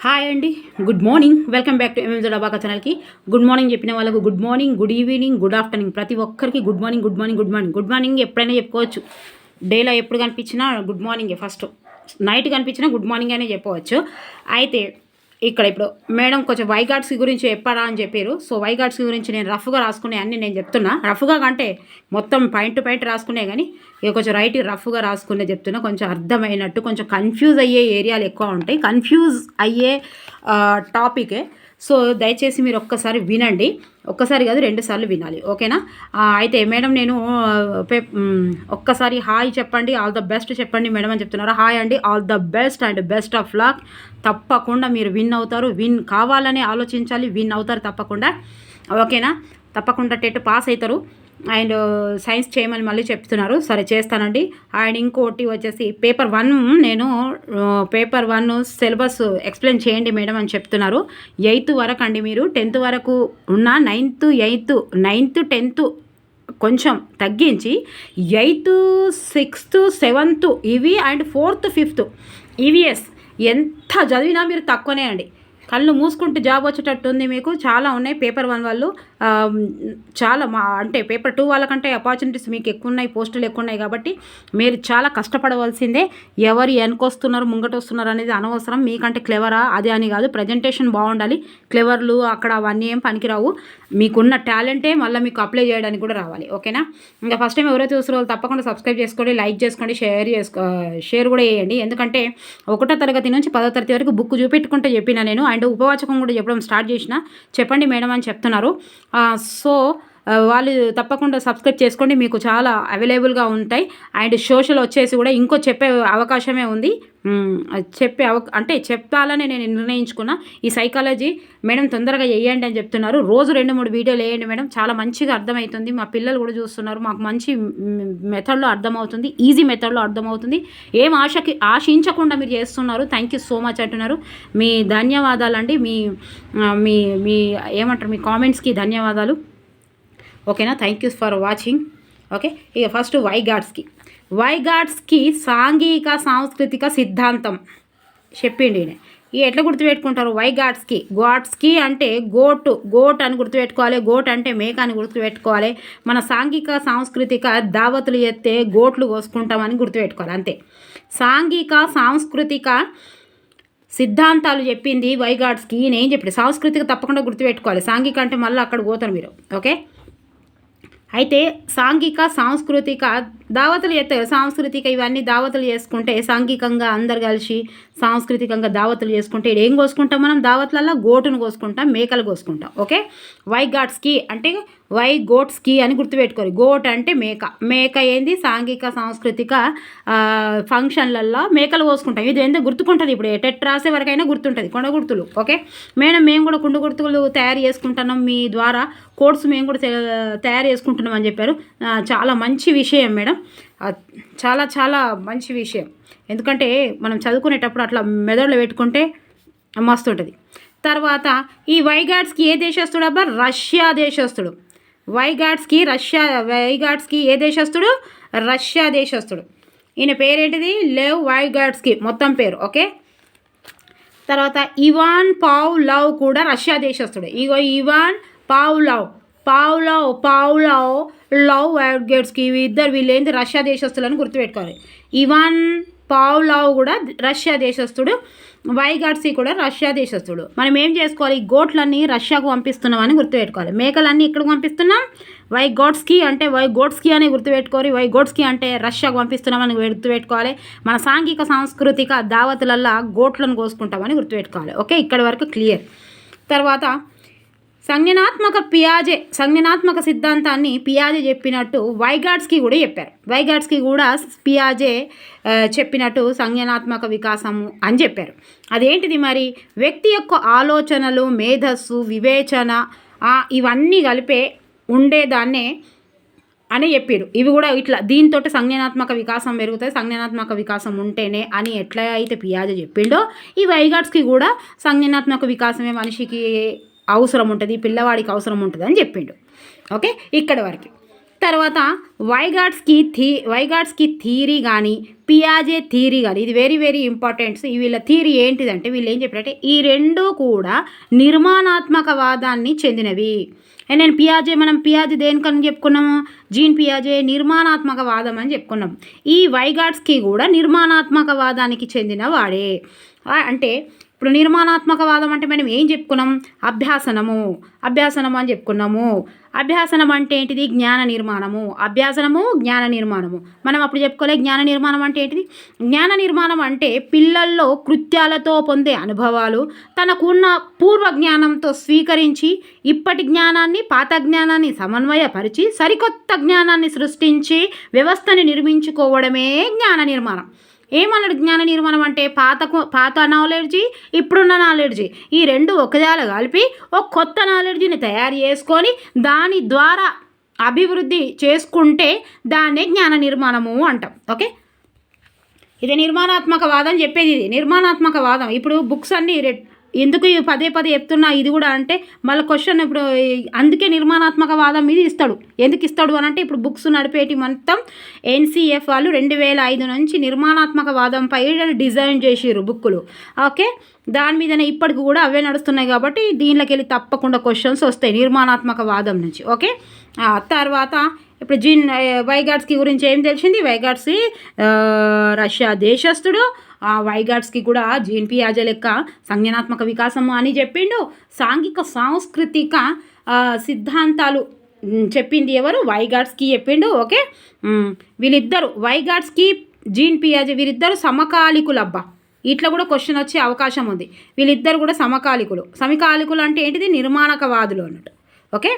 Hi అండి, good morning. Welcome back to MMZ డబాకా ఛానల్కి. గుడ్ మార్నింగ్ చెప్పిన వాళ్ళకు good morning, good evening, good afternoon. ప్రతి ఒక్కరికి good morning, good morning, good morning. Good morning ఎప్పుడైనా చెప్పుకోవచ్చు. డేలో ఎప్పుడు కనిపించినా గుడ్ మార్నింగే. ఫస్ట్ నైట్ కనిపించినా గుడ్ మార్నింగ్ అనే చెప్పవచ్చు. అయితే ఇప్పుడు మేడం కొంచెం వైగార్డ్స్ గురించి చెప్పారా అని చెప్పారు. సో వైగార్డ్స్ గురించి నేను రఫ్గా రాసుకునే అన్నీ నేను చెప్తున్నా. రఫ్గా అంటే మొత్తం పాయింట్ టు పాయింట్ రాసుకునే, కానీ ఇక కొంచెం రఫ్గా రాసుకునే చెప్తున్నా. కొంచెం అర్థమైనట్టు, కొంచెం కన్ఫ్యూజ్ అయ్యే ఏరియాలు ఎక్కువ ఉంటాయి, కన్ఫ్యూజ్ అయ్యే టాపికే. సో దయచేసి మీరు ఒక్కసారి వినండి. ఒక్కసారి కాదు, 2 సార్లు వినాలి, ఓకేనా? అయితే మేడం నేను ఒక్కసారి హాయ్ చెప్పండి, ఆల్ ద బెస్ట్ చెప్పండి మేడం అని చెప్తున్నారు. హాయ్ అండి, all the best and best of luck. తప్పకుండా మీరు విన్ అవుతారు, విన్ కావాలని ఆలోచించాలి, విన్ అవుతారు తప్పకుండా, ఓకేనా? తప్పకుండా టెట్ పాస్ అవుతారు. అండ్ సైన్స్ చేయమని మళ్ళీ చెప్తున్నారు. సరే చేస్తానండి. అండ్ ఇంకోటి వచ్చేసి పేపర్ 1 నేను పేపర్ 1 సిలబస్ ఎక్స్ప్లెయిన్ చేయండి మేడం అని చెప్తున్నారు. 8th వరకు అండి, మీరు 10th వరకు ఉన్న 9th 8th 10th కొంచెం తగ్గించి 8th 6th 7th ఇవి అండ్ 4th 5th ఈవీఎస్ ఎంత చదివినా మీరు తక్కువనే అండి. కళ్ళు మూసుకుంటూ జాబ్ వచ్చేటట్టుంది మీకు. చాలా ఉన్నాయి. పేపర్ 1 వాళ్ళు చాలా అంటే పేపర్ 2 వాళ్ళకంటే ఆపర్చునిటీస్ మీకు ఎక్కువ ఉన్నాయి, పోస్టులు ఎక్కువ ఉన్నాయి. కాబట్టి మీరు చాలా కష్టపడవలసిందే. ఎవరు వెనకొస్తున్నారు ముంగట వస్తున్నారు అనేది అనవసరం. మీకంటే క్లెవరా అది అని కాదు, ప్రజెంటేషన్ బాగుండాలి. క్లెవర్లు అక్కడ అవన్నీ ఏం పనికిరావు. మీకున్న టాలెంటే మళ్ళీ మీకు అప్లై చేయడానికి కూడా రావాలి, ఓకేనా? ఇంకా ఫస్ట్ టైం ఎవరైతే చూస్తారో వాళ్ళు తప్పకుండా సబ్స్క్రైబ్ చేసుకోండి, లైక్ చేసుకోండి, షేర్ కూడా చేయండి. ఎందుకంటే 1వ తరగతి నుంచి 10వ తరగతి వరకు బుక్ చూపెట్టుకుంటే చెప్పిన నేను. అండ్ ఉపవాచకం కూడా చెప్పడం స్టార్ట్ చేసిన. చెప్పండి మేడం అని చెప్తున్నారు. సో వాళ్ళు తప్పకుండా సబ్స్క్రైబ్ చేసుకోండి, మీకు చాలా అవైలబుల్గా ఉంటాయి. అండ్ సోషల్ వచ్చేసి కూడా ఇంకో చెప్పే అవకాశమే ఉంది. అంటే చెప్పాలని నేను నిర్ణయించుకున్నా. ఈ సైకాలజీ మేడం తొందరగా వేయండి అని చెప్తున్నారు. రోజు 2-3 వీడియోలు వేయండి మేడం, చాలా మంచిగా అర్థమవుతుంది. మా పిల్లలు కూడా చూస్తున్నారు, మాకు మంచి మెథడ్లో అర్థమవుతుంది, ఈజీ మెథడ్లో అర్థమవుతుంది. ఏం ఆశించకుండా మీరు చేస్తున్నారు. థ్యాంక్ యూ సో మచ్ అంటున్నారు. మీ ధన్యవాదాలండి. మీ మీ మీ ఏమంటారు, మీ కామెంట్స్కి ధన్యవాదాలు, ఓకేనా? Thank you for watching. Okay, ఇక ఫస్ట్ వైగార్డ్స్కి సాంఘిక సాంస్కృతిక సిద్ధాంతం చెప్పిండి. ఇక ఎట్లా గుర్తుపెట్టుకుంటారు? గాడ్స్కి అంటే గోట్ అని గుర్తుపెట్టుకోవాలి. గోట్ అంటే మేక అని గుర్తుపెట్టుకోవాలి. మన సాంఘిక సాంస్కృతిక దావతులు ఎత్తే గోట్లు కోసుకుంటామని గుర్తుపెట్టుకోవాలి, అంతే. సాంఘిక సాంస్కృతిక సిద్ధాంతాలు చెప్పింది వైగార్డ్స్కి. నేను చెప్పి సాంస్కృతిక తప్పకుండా గుర్తుపెట్టుకోవాలి. సాంఘిక అంటే మళ్ళీ అక్కడ పోతారు మీరు, ఓకే? అయితే సాంఘిక సాంస్కృతిక దావతులు ఎత్తారు. సాంస్కృతిక ఇవన్నీ దావతులు చేసుకుంటే, సాంఘికంగా అందరు కలిసి సాంస్కృతికంగా దావతులు చేసుకుంటే ఏం కోసుకుంటాం మనం? దావతులలో గోటును కోసుకుంటాం, మేకలు కోసుకుంటాం, ఓకే? వైగార్డ్స్కి అంటే గోట్స్కి అని గుర్తుపెట్టుకోరు. గోట్ అంటే మేక ఏంది? సాంఘిక సాంస్కృతిక ఫంక్షన్లలో మేకలు కోసుకుంటాం. ఇది ఎందుకు గుర్తుకుంటుంది? ఇప్పుడు టెట్ రాసే వరకైనా గుర్తుంటుంది, కొండ గుర్తులు, ఓకే? మేము కూడా కుండ గుర్తులు తయారు చేసుకుంటున్నాం, మీ ద్వారా కోడ్స్ మేము కూడా తయారు చేసుకుంటున్నాం అని చెప్పారు. చాలా మంచి విషయం మేడం, చాలా చాలా మంచి విషయం. ఎందుకంటే మనం చదువుకునేటప్పుడు అట్లా మెదడులో పెట్టుకుంటే మస్తు ఉంటుంది. తర్వాత ఈ వైగార్డ్స్కి ఏ దేశస్తుడు అబ్బా? రష్యా దేశస్తుడు. వైగార్డ్స్కి ఏ దేశస్తుడు? రష్యా దేశస్తుడు. ఈయన పేరేంటిది? లేవ్ వైగార్డ్స్కి మొత్తం పేరు, ఓకే? తర్వాత ఇవాన్ పావ్లోవ్ కూడా రష్యా దేశస్తుడు. ఇగో ఇవాన్ పావ్లోవ్ వైగార్డ్స్కి వీళ్ళేంది రష్యా దేశస్తులని గుర్తుపెట్టుకోవాలి. ఇవాన్ పావ్లోవ్ కూడా రష్యా దేశస్తుడు, వైగార్డ్స్కి కూడా రష్యా దేశస్తుడు. మనం ఏం చేసుకోవాలి? ఈ గోట్లన్నీ రష్యాకు పంపిస్తున్నామని గుర్తుపెట్టుకోవాలి. మేకలన్నీ ఇక్కడికి పంపిస్తున్నాం. వైగార్డ్స్కి అని గుర్తుపెట్టుకోవాలి. వైగార్డ్స్కి అంటే రష్యాకు పంపిస్తున్నామని గుర్తుపెట్టుకోవాలి. మన సాంఘిక సాంస్కృతిక దావతులల్లో గోట్లను కోసుకుంటామని గుర్తుపెట్టుకోవాలి, ఓకే? ఇక్కడి వరకు క్లియర్. తర్వాత సంజ్ఞానాత్మక సిద్ధాంతాన్ని పియాజే చెప్పినట్టు వైగార్డ్స్కి కూడా చెప్పారు. వైగార్డ్స్కి కూడా పియాజే చెప్పినట్టు సంజ్ఞానాత్మక వికాసము అని చెప్పారు. అదేంటిది మరి? వ్యక్తి యొక్క ఆలోచనలు, మేధస్సు, వివేచన ఇవన్నీ కలిపే ఉండేదాన్నే అని చెప్పారు. ఇవి కూడా ఇట్లా దీంతో సంజ్ఞానాత్మక వికాసం పెరుగుతుంది, సంజ్ఞానాత్మక వికాసం ఉంటేనే అని ఎట్లా అయితే పియాజే చెప్పిండో, ఈ వైగార్డ్స్కి కూడా సంజ్ఞానాత్మక వికాసమే మనిషికి అవసరం ఉంటుంది, పిల్లవాడికి అవసరం ఉంటుంది అని చెప్పిండు, ఓకే? ఇక్కడ వరకు. తర్వాత వైగాట్స్కి థీరీ కానీ పియాజే థీరీ కానీ ఇది వెరీ వెరీ ఇంపార్టెంట్స్. వీళ్ళ థీరీ ఏంటిదంటే వీళ్ళు ఏం చెప్పారంటే ఈ రెండు కూడా నిర్మాణాత్మకవాదాన్ని చెందినవి. నేను మనం పియాజే దేనికని చెప్పుకున్నాము, జీన్ పియాజే నిర్మాణాత్మకవాదం అని చెప్పుకున్నాం. ఈ వైగాట్స్కి కూడా నిర్మాణాత్మకవాదానికి చెందిన వాడే. అంటే ఇప్పుడు నిర్మాణాత్మకవాదం అంటే మనం ఏం చెప్పుకున్నాం, అభ్యాసనము అని చెప్పుకున్నాము. అభ్యాసనం అంటే ఏంటిది, జ్ఞాన నిర్మాణము. అభ్యాసనము జ్ఞాన నిర్మాణము. మనం అప్పుడు చెప్పుకోలే జ్ఞాన నిర్మాణం అంటే ఏంటిది. జ్ఞాన నిర్మాణం అంటే పిల్లల్లో కృత్యాలతో పొందే అనుభవాలు తనకున్న పూర్వ జ్ఞానంతో స్వీకరించి ఇప్పటి జ్ఞానాన్ని పాత జ్ఞానాన్ని సమన్వయపరిచి సరికొత్త జ్ఞానాన్ని సృష్టించి వ్యవస్థని నిర్మించుకోవడమే జ్ఞాన నిర్మాణం. ఏమన్నాడు జ్ఞాన నిర్మాణం అంటే పాత నాలెడ్జి ఇప్పుడున్న నాలెడ్జి ఈ రెండు ఒకదాల కలిపి ఒక కొత్త నాలెడ్జిని తయారు చేసుకొని దాని ద్వారా అభివృద్ధి చేసుకుంటే దాన్నే జ్ఞాన నిర్మాణము అంటాం. ఓకే, ఇది నిర్మాణాత్మకవాదం చెప్పేది. ఇది నిర్మాణాత్మకవాదం. ఇప్పుడు బుక్స్ అన్నీ ఎందుకు పదే చెప్తున్నా ఇది కూడా అంటే మళ్ళీ క్వశ్చన్ ఇప్పుడు అందుకే నిర్మాణాత్మకవాదం మీద ఇస్తాడు. ఎందుకు ఇస్తాడు అని అంటే ఇప్పుడు బుక్స్ నడిపేటి మొత్తం NCF వాళ్ళు 2005 నుంచి నిర్మాణాత్మకవాదంపై డిజైన్ చేసిర్రు బుక్కులు. ఓకే, దాని మీదనే ఇప్పటికి కూడా అవే నడుస్తున్నాయి కాబట్టి దీనిలోకి వెళ్ళి తప్పకుండా క్వశ్చన్స్ వస్తాయి నిర్మాణాత్మకవాదం నుంచి. ఓకే, తర్వాత ఇప్పుడు వైగాట్స్కి గురించి ఏం తెలిసింది, వైగాట్స్కి రష్యా దేశస్థుడు. వైగాట్స్కి కూడా జీన్ పియాజే లెక్క సంజ్ఞానాత్మక వికాసము అని చెప్పిండు. సాంఘిక సాంస్కృతిక సిద్ధాంతాలు చెప్పింది ఎవరు, వైగాట్స్కి చెప్పిండు. ఓకే, వీళ్ళిద్దరు వైగాట్స్కి జీన్ పియాజే వీరిద్దరు సమకాలికులబ్బా. ఇట్లా కూడా క్వశ్చన్ వచ్చే అవకాశం ఉంది. వీళ్ళిద్దరు కూడా సమకాలికులు అంటే ఏంటిది, నిర్మాణకవాదులు అన్నట్టు. ఓకే,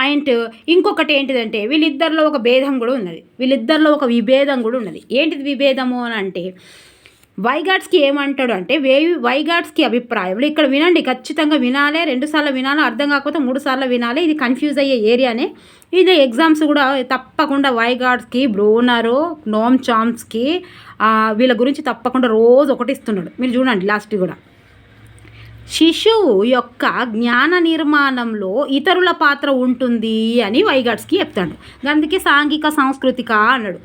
అండ్ ఇంకొకటి ఏంటిదంటే వీళ్ళిద్దరిలో ఒక భేదం కూడా ఉన్నది, వీళ్ళిద్దరిలో ఒక విభేదం కూడా ఉన్నది. ఏంటిది విభేదము అని అంటే వైగాట్స్కి ఏమంటాడు అంటే వైగాట్స్కి అభిప్రాయంలో ఇక్కడ వినండి, ఖచ్చితంగా వినాలి, 2 సార్లు వినాలి, అర్థం కాకపోతే 3 సార్లు వినాలి. ఇది కన్ఫ్యూజ్ అయ్యే ఏరియానే. ఇది ఎగ్జామ్స్ కూడా తప్పకుండా వైగాట్స్కి, బ్రూనరు, నోమ్ చామ్స్కి వీళ్ళ గురించి తప్పకుండా రోజు ఒకటి ఇస్తున్నాడు. మీరు చూడండి లాస్ట్ కూడా శిశువు యొక్క జ్ఞాన నిర్మాణంలో ఇతరుల పాత్ర ఉంటుంది అని వైగాట్స్కి చెప్తాడు. అందుకే సాంఘిక సాంస్కృతిక అన్నాడు.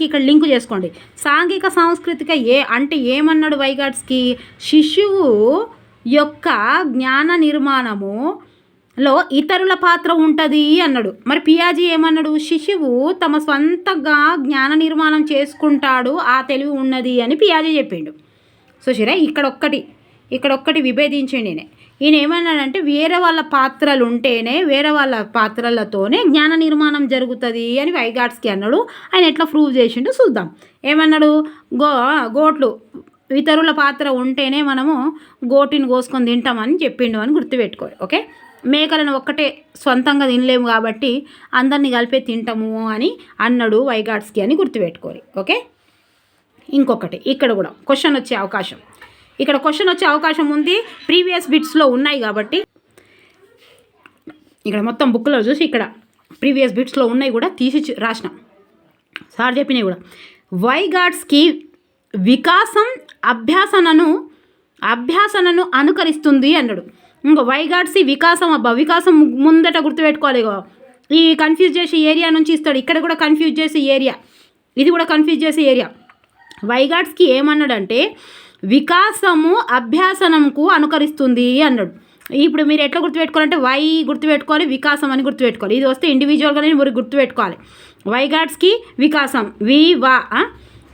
ఇక్కడ లింక్ చేసుకోండి. సాంఘిక సాంస్కృతిక అంటే ఏమన్నాడు వైగాట్స్కి, శిశువు యొక్క జ్ఞాన నిర్మాణములో ఇతరుల పాత్ర ఉంటుంది అన్నాడు. మరి పియాజే ఏమన్నాడు, శిశువు తమ స్వంతంగా జ్ఞాన నిర్మాణం చేసుకుంటాడు, ఆ తెలివి ఉన్నది అని పియాజే చెప్పిండు. చూసిరా, ఇక్కడొక్కటి విభేదించండి. ఈయన ఏమన్నాడంటే వేరే వాళ్ళ పాత్రలు ఉంటేనే వేరే వాళ్ళ పాత్రలతోనే జ్ఞాన నిర్మాణం జరుగుతుంది అని వైగాట్స్కి అన్నాడు. ఆయన ఎట్లా ప్రూవ్ చేసిండో చూద్దాం. ఏమన్నాడు, గోట్లు ఇతరుల పాత్ర ఉంటేనే మనము గోటిని కోసుకొని తింటామని చెప్పిండు అని గుర్తుపెట్టుకోవాలి. ఓకే, మేకలను ఒక్కటే సొంతంగా తినలేము కాబట్టి అందరినీ కలిపే తింటాము అని అన్నాడు వైగాట్స్కి అని గుర్తుపెట్టుకోవాలి. ఓకే, ఇంకొకటి ఇక్కడ కూడా క్వశ్చన్ వచ్చే అవకాశం ఉంది. ప్రీవియస్ బిట్స్లో ఉన్నాయి కాబట్టి ఇక్కడ మొత్తం బుక్లో చూసి ఇక్కడ ప్రీవియస్ బిట్స్లో ఉన్నాయి కూడా తీసి రాసిన సార్ చెప్పినవి కూడా. వైగాట్స్కి వికాసం అభ్యాసనను అనుకరిస్తుంది అన్నాడు. ఇంకో వైగాట్స్కి వికాసం ముందట గుర్తుపెట్టుకోవాలి. ఈ కన్ఫ్యూజ్ చేసే ఏరియా నుంచి ఇస్తాడు. ఇక్కడ కూడా కన్ఫ్యూజ్ చేసే ఏరియా, ఇది కూడా కన్ఫ్యూజ్ చేసే ఏరియా. వైగాట్స్కి ఏమన్నాడంటే వికాసము అభ్యాసనంకు అనుకరిస్తుంది అన్నాడు. ఇప్పుడు మీరు ఎట్లా గుర్తుపెట్టుకోవాలంటే వై గుర్తుపెట్టుకోవాలి, వికాసం అని గుర్తుపెట్టుకోవాలి. ఇది వస్తే ఇండివిజువల్గానే మీరు గుర్తుపెట్టుకోవాలి. వైగాట్స్కి వికాసం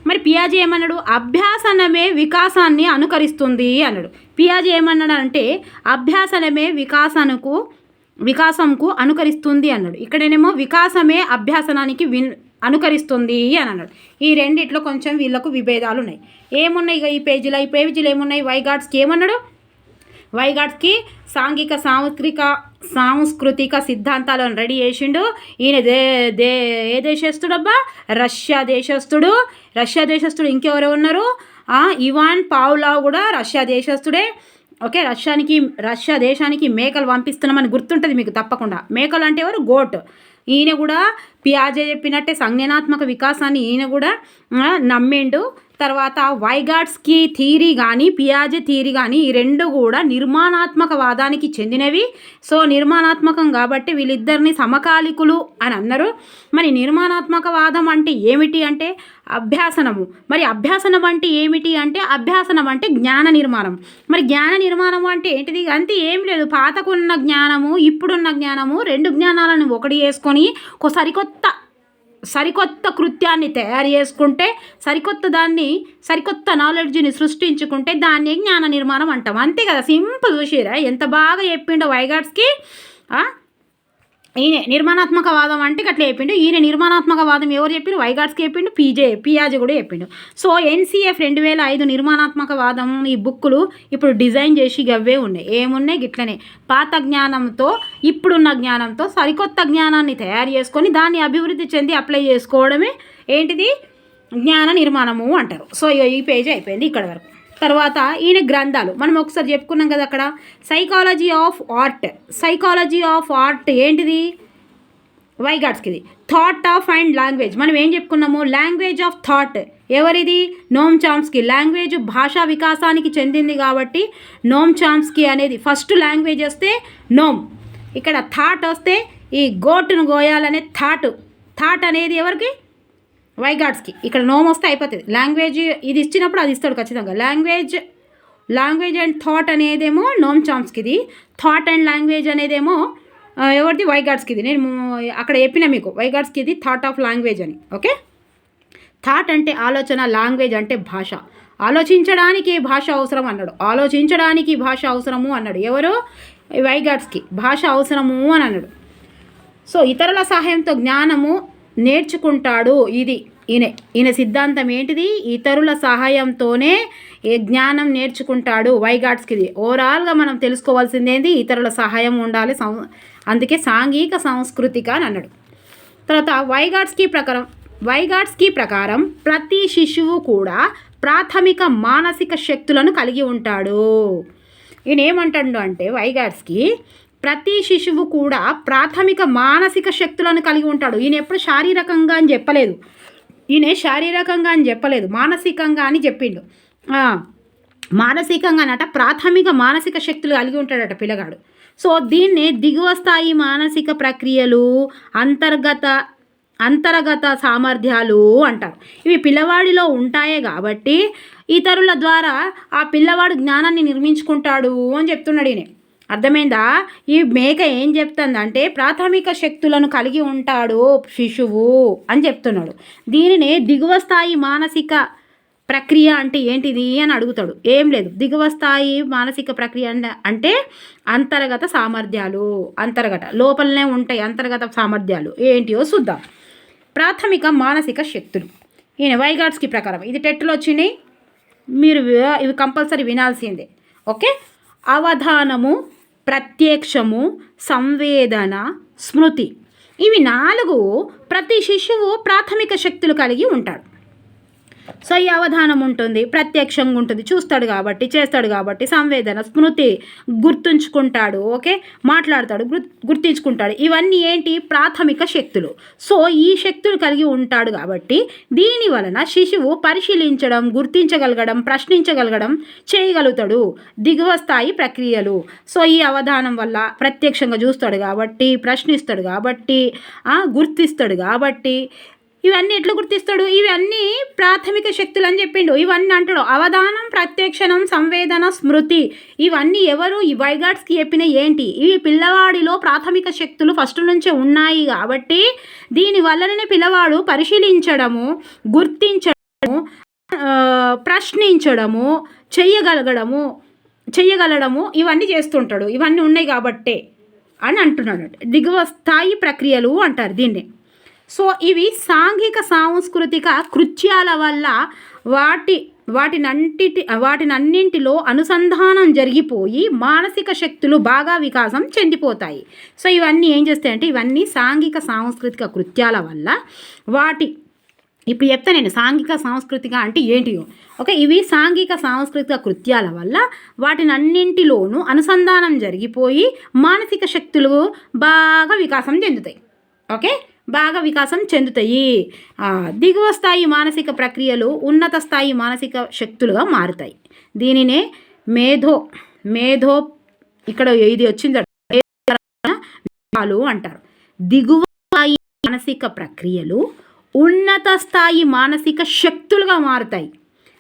మరి పియాజే ఏమన్నాడు, అభ్యాసనమే వికాసాన్ని అనుకరిస్తుంది అన్నాడు. పియాజే ఏమన్నాడు అంటే అభ్యాసనమే వికాసంకు అనుకరిస్తుంది అన్నాడు. ఇక్కడనేమో వికాసమే అభ్యాసనానికి అనుకరిస్తుంది అని అన్నాడు. ఈ రెండిట్లో కొంచెం వీళ్ళకు విభేదాలు ఉన్నాయి. ఏమున్నాయి ఇక ఈ పేజీలో ఏమున్నాయి, వైగాట్స్కి ఏమన్నాడు, వైగాట్స్కి సాంఘిక సాంస్కృతిక సిద్ధాంతాలను రెడీ చేసిండు. ఈయన ఏ దేశస్తుడబ్బా, రష్యా దేశస్తుడు. ఇంకెవరు ఉన్నారు, ఇవాన్ పావ్లావ్ కూడా రష్యా దేశస్తుడే. ఓకే, రష్యా దేశానికి మేకలు పంపిస్తున్నామని గుర్తుంటుంది మీకు తప్పకుండా. మేకలు అంటే ఎవరు, గోట్. ఈయన కూడా పియాజే చెప్పినట్టే సంజ్ఞానాత్మక వికాసాన్ని ఈయన కూడా నమ్మిండు. తర్వాత వైగాట్స్కి థియరీ కానీ పియాజే థియరీ కానీ ఈ రెండు కూడా నిర్మాణాత్మక వాదానికి చెందినవి. సో నిర్మాణాత్మకం కాబట్టి వీళ్ళిద్దరిని సమకాలికులు అని అన్నారు. మరి నిర్మాణాత్మక వాదం అంటే ఏమిటి అంటే అభ్యాసనము. మరి అభ్యాసనం అంటే ఏమిటి అంటే అభ్యాసనం అంటే జ్ఞాన నిర్మాణం. మరి జ్ఞాన నిర్మాణం అంటే ఏంటిది? అంతే ఏం లేదు, పాతకున్న జ్ఞానము ఇప్పుడున్న జ్ఞానము రెండు జ్ఞానాలను ఒకటి చేసుకొని ఒక సరికొత్త కృత్యాన్ని తయారు చేసుకుంటే సరికొత్త నాలెడ్జ్ని సృష్టించుకుంటే దాన్ని జ్ఞాన నిర్మాణం అంటాం. అంతే కదా, సింపుల్. చూసిరా ఎంత బాగా చెప్పిండో వైగాట్స్కి. ఈయన నిర్మాణాత్మకవాదం అంటే అట్లా చెప్పిండు. ఈయన నిర్మాణాత్మకవాదం ఎవరు చెప్పిండు? వైగాట్స్కి చెప్పిండు, పియాజే కూడా చెప్పిండు. సో NCF 2005 నిర్మాణాత్మకవాదం ఈ బుక్కులు ఇప్పుడు డిజైన్ చేసి గవ్వే ఉన్నాయి. ఏమున్నాయి? గిట్లనే పాత జ్ఞానంతో ఇప్పుడున్న జ్ఞానంతో సరికొత్త జ్ఞానాన్ని తయారు చేసుకొని దాన్ని అభివృద్ధి చెంది అప్లై చేసుకోవడమే ఏంటిది? జ్ఞాన నిర్మాణము అంటారు. సో ఈ పేజీ అయిపోయింది ఇక్కడ వరకు. తర్వాత ఈయన గ్రంథాలు మనం ఒకసారి చెప్పుకున్నాం కదా అక్కడ. సైకాలజీ ఆఫ్ ఆర్ట్ ఏంటిది? వైగాట్స్కిది. థాట్ ఆఫ్ అండ్ లాంగ్వేజ్ మనం ఏం చెప్పుకున్నాము? లాంగ్వేజ్ ఆఫ్ థాట్ ఎవరిది? నోమ్ చామ్స్కీ. లాంగ్వేజ్ భాషా వికాసానికి చెందింది కాబట్టి నోమ్ చామ్స్కీ అనేది ఫస్ట్ లాంగ్వేజ్ వస్తే నోమ్. ఇక్కడ థాట్ వస్తే ఈ గోటును గోయాలనే థాట్ అనేది ఎవరికి? వైగాట్స్కి. ఇక్కడ నోమ్ వస్తే అయిపోతుంది. లాంగ్వేజ్ ఇది ఇచ్చినప్పుడు అది ఇస్తాడు ఖచ్చితంగా. లాంగ్వేజ్ అండ్ థాట్ అనేదేమో నోమ్ చామ్స్కిది. థాట్ అండ్ లాంగ్వేజ్ అనేదేమో ఎవరిది? వైగాట్స్కిది. నేను అక్కడ చెప్పిన మీకు వైగాట్స్కిది థాట్ ఆఫ్ లాంగ్వేజ్ అని. ఓకే, థాట్ అంటే ఆలోచన, లాంగ్వేజ్ అంటే భాష. ఆలోచించడానికి భాష అవసరం అన్నాడు. ఎవరు? వైగాట్స్కి. భాష అవసరము అని అన్నాడు. సో ఇతరుల సహాయంతో జ్ఞానము నేర్చుకుంటాడు. ఈయన సిద్ధాంతం ఏంటిది? ఇతరుల సహాయంతోనే జ్ఞానం నేర్చుకుంటాడు వైగాట్స్కిది. ఓవరాల్గా మనం తెలుసుకోవాల్సింది ఏంటి? ఇతరుల సహాయం ఉండాలి, అందుకే సాంఘిక సాంస్కృతిక అని అన్నాడు. తర్వాత వైగాట్స్కి ప్రకారం ప్రతి శిశువు కూడా ప్రాథమిక మానసిక శక్తులను కలిగి ఉంటాడు. ఈయన ఏమంటాడు అంటే వైగాట్స్కి ప్రతి శిశువు కూడా ప్రాథమిక మానసిక శక్తులను కలిగి ఉంటాడు. ఈయన ఎప్పుడు శారీరకంగా అని చెప్పలేదు, మానసికంగా అని చెప్పిండు. మానసికంగానట ప్రాథమిక మానసిక శక్తులు కలిగి ఉంటాడట పిల్లగాడు. సో దీన్నే దిగువ స్థాయి మానసిక ప్రక్రియలు, అంతర్గత సామర్థ్యాలు అంటారు. ఇవి పిల్లవాడిలో ఉంటాయే కాబట్టి ఇతరుల ద్వారా ఆ పిల్లవాడు జ్ఞానాన్ని నిర్మించుకుంటాడు అని చెప్తున్నాడు ఈయన. అర్థమైందా? ఈ మేక ఏం చెప్తుందంటే ప్రాథమిక శక్తులను కలిగి ఉంటాడు శిశువు అని చెప్తున్నాడు. దీనినే దిగువ స్థాయి మానసిక ప్రక్రియ అంటే ఏంటిది అని అడుగుతాడు. ఏం లేదు, దిగువ స్థాయి మానసిక ప్రక్రియ అంటే అంతర్గత సామర్థ్యాలు. లోపలనే ఉంటాయి అంతర్గత సామర్థ్యాలు. ఏంటియో చూద్దాం. ప్రాథమిక మానసిక శక్తులు ఈయన వైగాట్స్కి ప్రకారం ఇది టెట్లో వచ్చినాయి, మీరు ఇవి కంపల్సరీ వినాల్సిందే. ఓకే, అవధానము, ప్రత్యక్షము, సంవేదన, స్మృతి, ఇవి 4 ప్రతి శిశువు ప్రాథమిక శక్తులు కలిగి ఉంటాడు. సో ఈ అవధానం ఉంటుంది, ప్రత్యక్షంగా ఉంటుంది, చూస్తాడు కాబట్టి, చేస్తాడు కాబట్టి, సంవేదన, స్మృతి, గుర్తుంచుకుంటాడు. ఓకే, మాట్లాడతాడు, గుర్తించుకుంటాడు. ఇవన్నీ ఏంటి? ప్రాథమిక శక్తులు. సో ఈ శక్తులు కలిగి ఉంటాడు కాబట్టి దీని వలన శిశువు పరిశీలించడం, గుర్తించగలగడం, ప్రశ్నించగలగడం చేయగలుగుతాడు. దిగువ స్థాయి ప్రక్రియలు. సో ఈ అవధానం వల్ల ప్రత్యక్షంగా చూస్తాడు కాబట్టి, ప్రశ్నిస్తాడు కాబట్టి, గుర్తిస్తాడు కాబట్టి, ఇవన్నీ ఎట్లా గుర్తిస్తాడు? ఇవన్నీ ప్రాథమిక శక్తులు అని చెప్పిండు. ఇవన్నీ అంటాడు అవధానం, ప్రత్యక్షణం, సంవేదన, స్మృతి. ఇవన్నీ ఎవరు? ఈ వైగాట్స్కి చెప్పిన ఏంటి? ఇవి పిల్లవాడిలో ప్రాథమిక శక్తులు ఫస్ట్ నుంచే ఉన్నాయి కాబట్టి దీనివల్లనే పిల్లవాడు పరిశీలించడము, గుర్తించడము, ప్రశ్నించడము, చెయ్యగలడము ఇవన్నీ చేస్తుంటాడు. ఇవన్నీ ఉన్నాయి కాబట్టే అని అంటున్నాడు. దిగువ స్థాయి ప్రక్రియలు అంటారు దీన్ని. సో ఇవి సాంఘిక సాంస్కృతిక కృత్యాల వల్ల వాటినన్నింటిలో అనుసంధానం జరిగిపోయి మానసిక శక్తులు బాగా వికాసం చెందిపోతాయి. సో ఇవన్నీ ఏం చేస్తాయంటే ఇవన్నీ సాంఘిక సాంస్కృతిక కృత్యాల వల్ల ఇప్పుడు చెప్తా నేను సాంఘిక సాంస్కృతిక అంటే ఏంటియో. ఓకే, ఇవి సాంఘిక సాంస్కృతిక కృత్యాల వల్ల వాటినన్నింటిలోనూ అనుసంధానం జరిగిపోయి మానసిక శక్తులు బాగా వికాసం చెందుతాయి. ఓకే, బాగా వికాసం చెందుతాయి. దిగువ స్థాయి మానసిక ప్రక్రియలు ఉన్నత స్థాయి మానసిక శక్తులుగా మారుతాయి. దీనినే మేధో ఇక్కడ ఇది వచ్చింది అంటారు. దిగువ స్థాయి మానసిక ప్రక్రియలు ఉన్నత స్థాయి మానసిక శక్తులుగా మారుతాయి.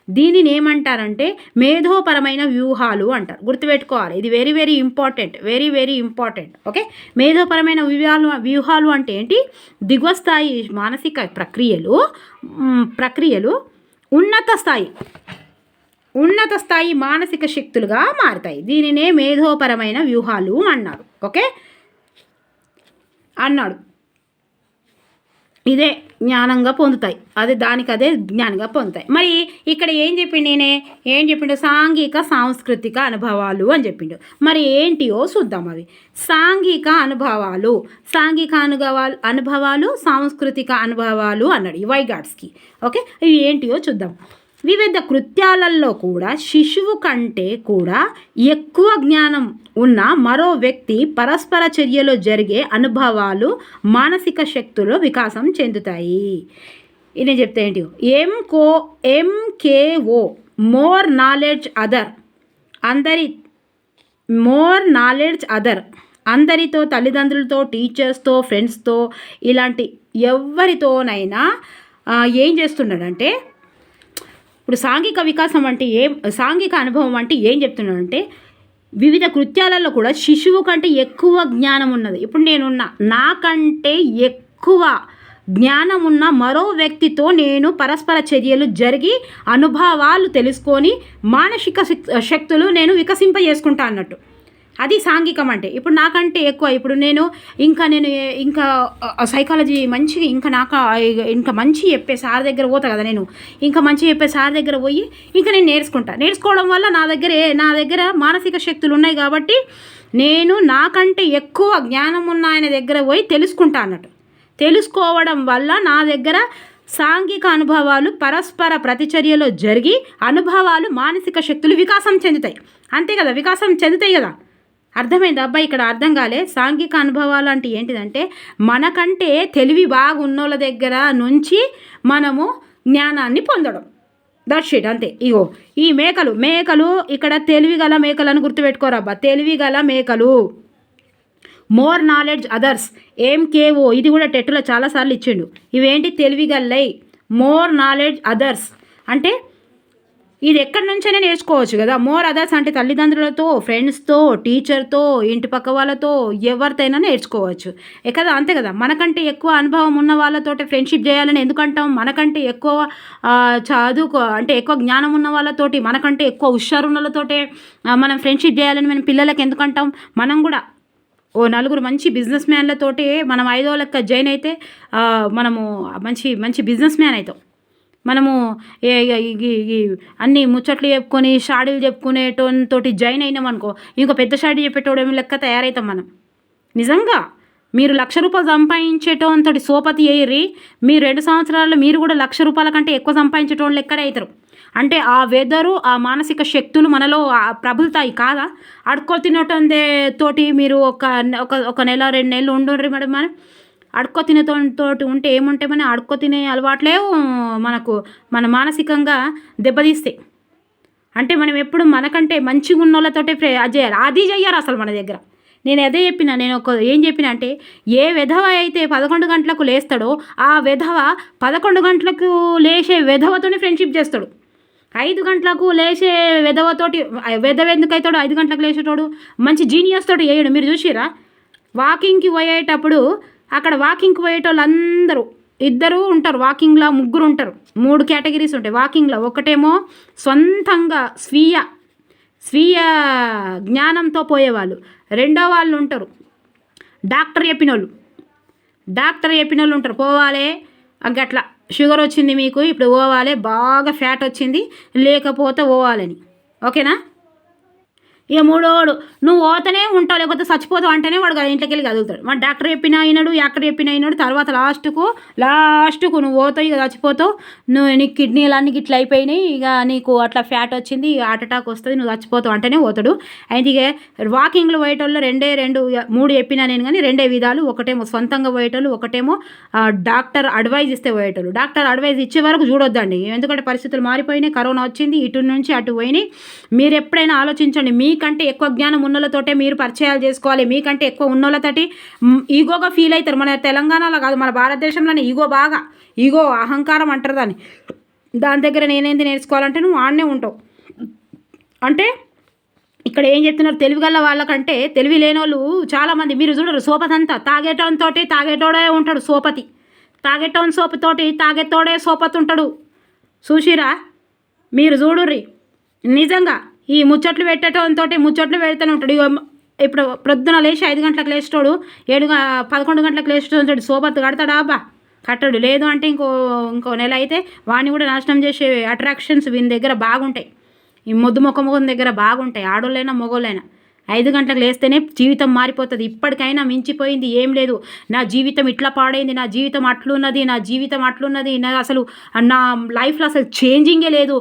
దీనిని ఏమంటారంటే మేధోపరమైన వ్యూహాలు అంటారు. గుర్తుపెట్టుకోవాలి, ఇది very very important, very very important. Okay, మేధోపరమైన వ్యూహాలు అంటే ఏంటి? దిగువ స్థాయి మానసిక ప్రక్రియలు ఉన్నత స్థాయి మానసిక శక్తులుగా మారుతాయి. దీనినే మేధోపరమైన వ్యూహాలు అన్నాడు. ఇదే జ్ఞానంగా పొందుతాయి, దానికదే జ్ఞానంగా పొందుతాయి. మరి ఇక్కడ ఏం చెప్పిండు? సాంఘిక సాంస్కృతిక అనుభవాలు అని చెప్పిండు. మరి ఏంటియో చూద్దాం. అవి సాంఘిక అనుభవాలు సాంస్కృతిక అనుభవాలు అన్నాడు ఈ వైగాట్స్కి. ఓకే, ఇవి ఏంటియో చూద్దాం. వివిధ కృత్యాలలో కూడా శిశువు కంటే కూడా ఎక్కువ జ్ఞానం ఉన్న మరో వ్యక్తి పరస్పర చర్యలో జరిగే అనుభవాలు మానసిక శక్తులు వికాసం చెందుతాయి. ఇది చెప్తే ఏంటి? MKO మోర్ నాలెడ్జ్ అదర్ అందరితో, తల్లిదండ్రులతో, టీచర్స్తో, ఫ్రెండ్స్తో, ఇలాంటి ఎవరితోనైనా ఏం చేస్తున్నాడంటే, ఇప్పుడు సాంఘిక అనుభవం అంటే ఏం చెప్తున్నాడంటే, వివిధ కృత్యాలలో కూడా శిశువు కంటే ఎక్కువ జ్ఞానం ఉన్నది. ఇప్పుడు నాకంటే ఎక్కువ జ్ఞానం ఉన్న మరో వ్యక్తితో నేను పరస్పర చర్యలు జరిగి అనుభవాలు తెలుసుకొని మానసిక శక్తులు నేను వికసింపజేసుకుంటా అన్నట్టు. అది సాంఘికం అంటే. ఇప్పుడు నాకంటే ఎక్కువ, ఇప్పుడు నేను ఇంకా సైకాలజీ మంచిగా ఇంకా మంచి చెప్పే సార్ దగ్గర పోతా కదా, నేను ఇంకా మంచి చెప్పే సార్ దగ్గర పోయి ఇంకా నేను నేర్చుకోవడం వల్ల నా దగ్గర మానసిక శక్తులు ఉన్నాయి కాబట్టి నేను నాకంటే ఎక్కువ జ్ఞానం ఉన్న ఆయన దగ్గర పోయి తెలుసుకుంటా అన్నట్టు. తెలుసుకోవడం వల్ల నా దగ్గర సాంఘిక అనుభవాలు పరస్పర ప్రతిచర్యలో జరిగి అనుభవాలు మానసిక శక్తులు వికాసం చెందుతాయి. అంతే కదా, వికాసం చెందుతాయి కదా. అర్థమైంది అబ్బాయి? ఇక్కడ అర్థం కాలే. సాంఘిక అనుభవాలు అంటే ఏంటిదంటే, మనకంటే తెలివి బాగున్నోళ్ళ దగ్గర నుంచి మనము జ్ఞానాన్ని పొందడం. దట్స్ ఇట్, అంతే. ఇగో ఈ మేకలు ఇక్కడ తెలివిగల మేకలను గుర్తుపెట్టుకోరబ్బా. తెలివిగల మేకలు, మోర్ నాలెడ్జ్ అదర్స్, MKO. ఇది కూడా టెట్లో చాలాసార్లు ఇచ్చిండు. ఇవేంటి? తెలివిగల్లై, మోర్ నాలెడ్జ్ అదర్స్ అంటే ఇది ఎక్కడి నుంచైనా నేర్చుకోవచ్చు కదా. మోర్ అదర్స్ అంటే తల్లిదండ్రులతో, ఫ్రెండ్స్తో, టీచర్తో, ఇంటి పక్క వాళ్ళతో, ఎవరితోనైనా నేర్చుకోవచ్చు కదా. అంతే కదా. మనకంటే ఎక్కువ అనుభవం ఉన్న వాళ్ళతోటి ఫ్రెండ్షిప్ చేయాలని ఎందుకంటాం? మనకంటే ఎక్కువ అంటే ఎక్కువ జ్ఞానం ఉన్న వాళ్ళతోటి, మనకంటే ఎక్కువ హుషారు ఉన్న వాళ్ళతోటే మనం ఫ్రెండ్షిప్ చేయాలని మనం పిల్లలకి ఎందుకంటాం? మనం కూడా నలుగురు మంచి బిజినెస్ మ్యాన్లతోటి మనం 5వ లెక్క జాయిన్ అయితే మనము మంచి బిజినెస్ మ్యాన్ అవుతాం. మనము అన్ని ముచ్చట్లు చెప్పుకొని షాడీలు చెప్పుకునేటోతోటి జాయిన్ అయినాం అనుకో, ఇంకో పెద్ద షాడీ చెప్పేటోడేమి లెక్క తయారవుతాం మనం. నిజంగా మీరు ₹1,00,000 సంపాదించేటోంతోటి సోపతి అయ్యి మీరు 2 సంవత్సరాల్లో మీరు కూడా ₹1,00,000 కంటే ఎక్కువ సంపాదించేటోళ్ళు ఎక్కడే అవుతారు. అంటే ఆ వెదరు, ఆ మానసిక శక్తులు మనలో ప్రబులుతాయి కాదా? అడుక్కో తినటందే తోటి మీరు ఒక నెల 2 నెలలు ఉండుర్రి మేడం. మనం అడుక్కో తినతోటి ఉంటే ఏముంటే మన అడుక్కో తినే అలవాట్లే మన మానసికంగా దెబ్బతీస్తాయి. అంటే మనం ఎప్పుడు మనకంటే మంచిగా ఉన్న వాళ్ళతోటే అది చెయ్యారు అసలు మన దగ్గర. నేను అదే చెప్పిన. ఏం చెప్పిన అంటే, ఏ వెధవ అయితే 11 గంటలకు లేస్తాడో ఆ వెధవ 11 గంటలకు లేచే వెధవతోనే ఫ్రెండ్షిప్ చేస్తాడు. 5 గంటలకు లేచే వెధవ ఎందుకు అవుతాడు? 5 గంటలకు లేచేటోడు మంచి జీనియస్ తోటి వేయడు. మీరు చూసిరా? వాకింగ్కి పోయేటప్పుడు అక్కడ వాకింగ్కి పోయేటోళ్ళు అందరూ 2 ఉంటారు, వాకింగ్లో 3 ఉంటారు. 3 కేటగిరీస్ ఉంటాయి వాకింగ్లో. ఒకటేమో సొంతంగా స్వీయ జ్ఞానంతో పోయేవాళ్ళు. రెండో వాళ్ళు ఉంటారు డాక్టర్ చెప్పిన వాళ్ళు ఉంటారు. పోవాలి గట్లా, షుగర్ వచ్చింది మీకు, ఇప్పుడు పోవాలి, బాగా ఫ్యాట్ వచ్చింది, లేకపోతే పోవాలని. ఓకేనా? ఇక మూడోడు నువ్వు పోతనే ఉంటావు లేకపోతే చచ్చిపోతావు అంటేనే వాడు ఇంట్లోకి వెళ్ళి కదులుతాడు. మన డాక్టర్ చెప్పిన అయినాడు, యాక్టర్ చెప్పిన అయినాడు. తర్వాత లాస్ట్కు నువ్వు పోతావు, ఇక చచ్చిపోతావు. నీకు కిడ్నీలు అన్నీ ఇట్లా అయిపోయినాయి, ఇక నీకు అట్లా ఫ్యాట్ వచ్చింది, హార్ట్ అటాక్ వస్తుంది, నువ్వు చచ్చిపోతావు అంటేనే పోతాడు. అయితే ఇక వాకింగ్లో పోయేటోళ్ళు మూడు చెప్పినా నేను, కానీ రెండే విధాలు. ఒకటేమో సొంతంగా పోయేటోళ్ళు, ఒకటేమో డాక్టర్ అడ్వైజ్ ఇస్తే పోయేటోళ్ళు. డాక్టర్ అడ్వైజ్ ఇచ్చే వరకు చూడొద్దండి, ఎందుకంటే పరిస్థితులు మారిపోయినాయి, కరోనా వచ్చింది, ఇటు నుంచి అటు పోయినాయి. మీరు ఎప్పుడైనా ఆలోచించండి, మీకంటే ఎక్కువ జ్ఞానం ఉన్నోళ్ళతోటే మీరు పరిచయాలు చేసుకోవాలి. మీకంటే ఎక్కువ ఉన్నోళ్ళతోటి ఈగోగా ఫీల్ అవుతారు. మన తెలంగాణలో కాదు, మన భారతదేశంలోనే ఈగో అహంకారం అంటారు దాని దగ్గర నేనేంది నేర్చుకోవాలంటే నువ్వు ఆడనే ఉంటావు. అంటే ఇక్కడ ఏం చెప్తున్నారు, తెలివిగల వాళ్ళకంటే తెలివి లేని వాళ్ళు చాలామంది. మీరు చూడరు, సోపతి అంతా తాగేటోడే ఉంటాడు సోపతి. తాగేటోని సోపతోటి తాగేతోడే సోపతి ఉంటాడు. చూసిరా, మీరు చూడుర్రి. నిజంగా ఈ ముచ్చట్లు పెట్టేటోతో ముచ్చట్లు పెడుతూనే ఉంటాడు. ఇప్పుడు ప్రొద్దున లేచి 5 గంటలకు లేచేటోడు 11 గంటలకు లేచేటోడు సోబత్తు కడతాడా? అబ్బా కట్టడు. లేదు అంటే ఇంకో నెల అయితే వాడిని కూడా నాశనం చేసే అట్రాక్షన్స్ వీని దగ్గర బాగుంటాయి. ఈ మొద్దు ముఖం దగ్గర బాగుంటాయి, ఆడోళ్ళైనా మగోళ్ళైనా. 5 గంటలకు లేస్తేనే జీవితం మారిపోతుంది. ఇప్పటికైనా మించిపోయింది ఏం లేదు. నా జీవితం ఇట్లా పాడైంది, నా జీవితం అట్లున్నది, నా అసలు నా లైఫ్లో అసలు చేంజింగే లేదు,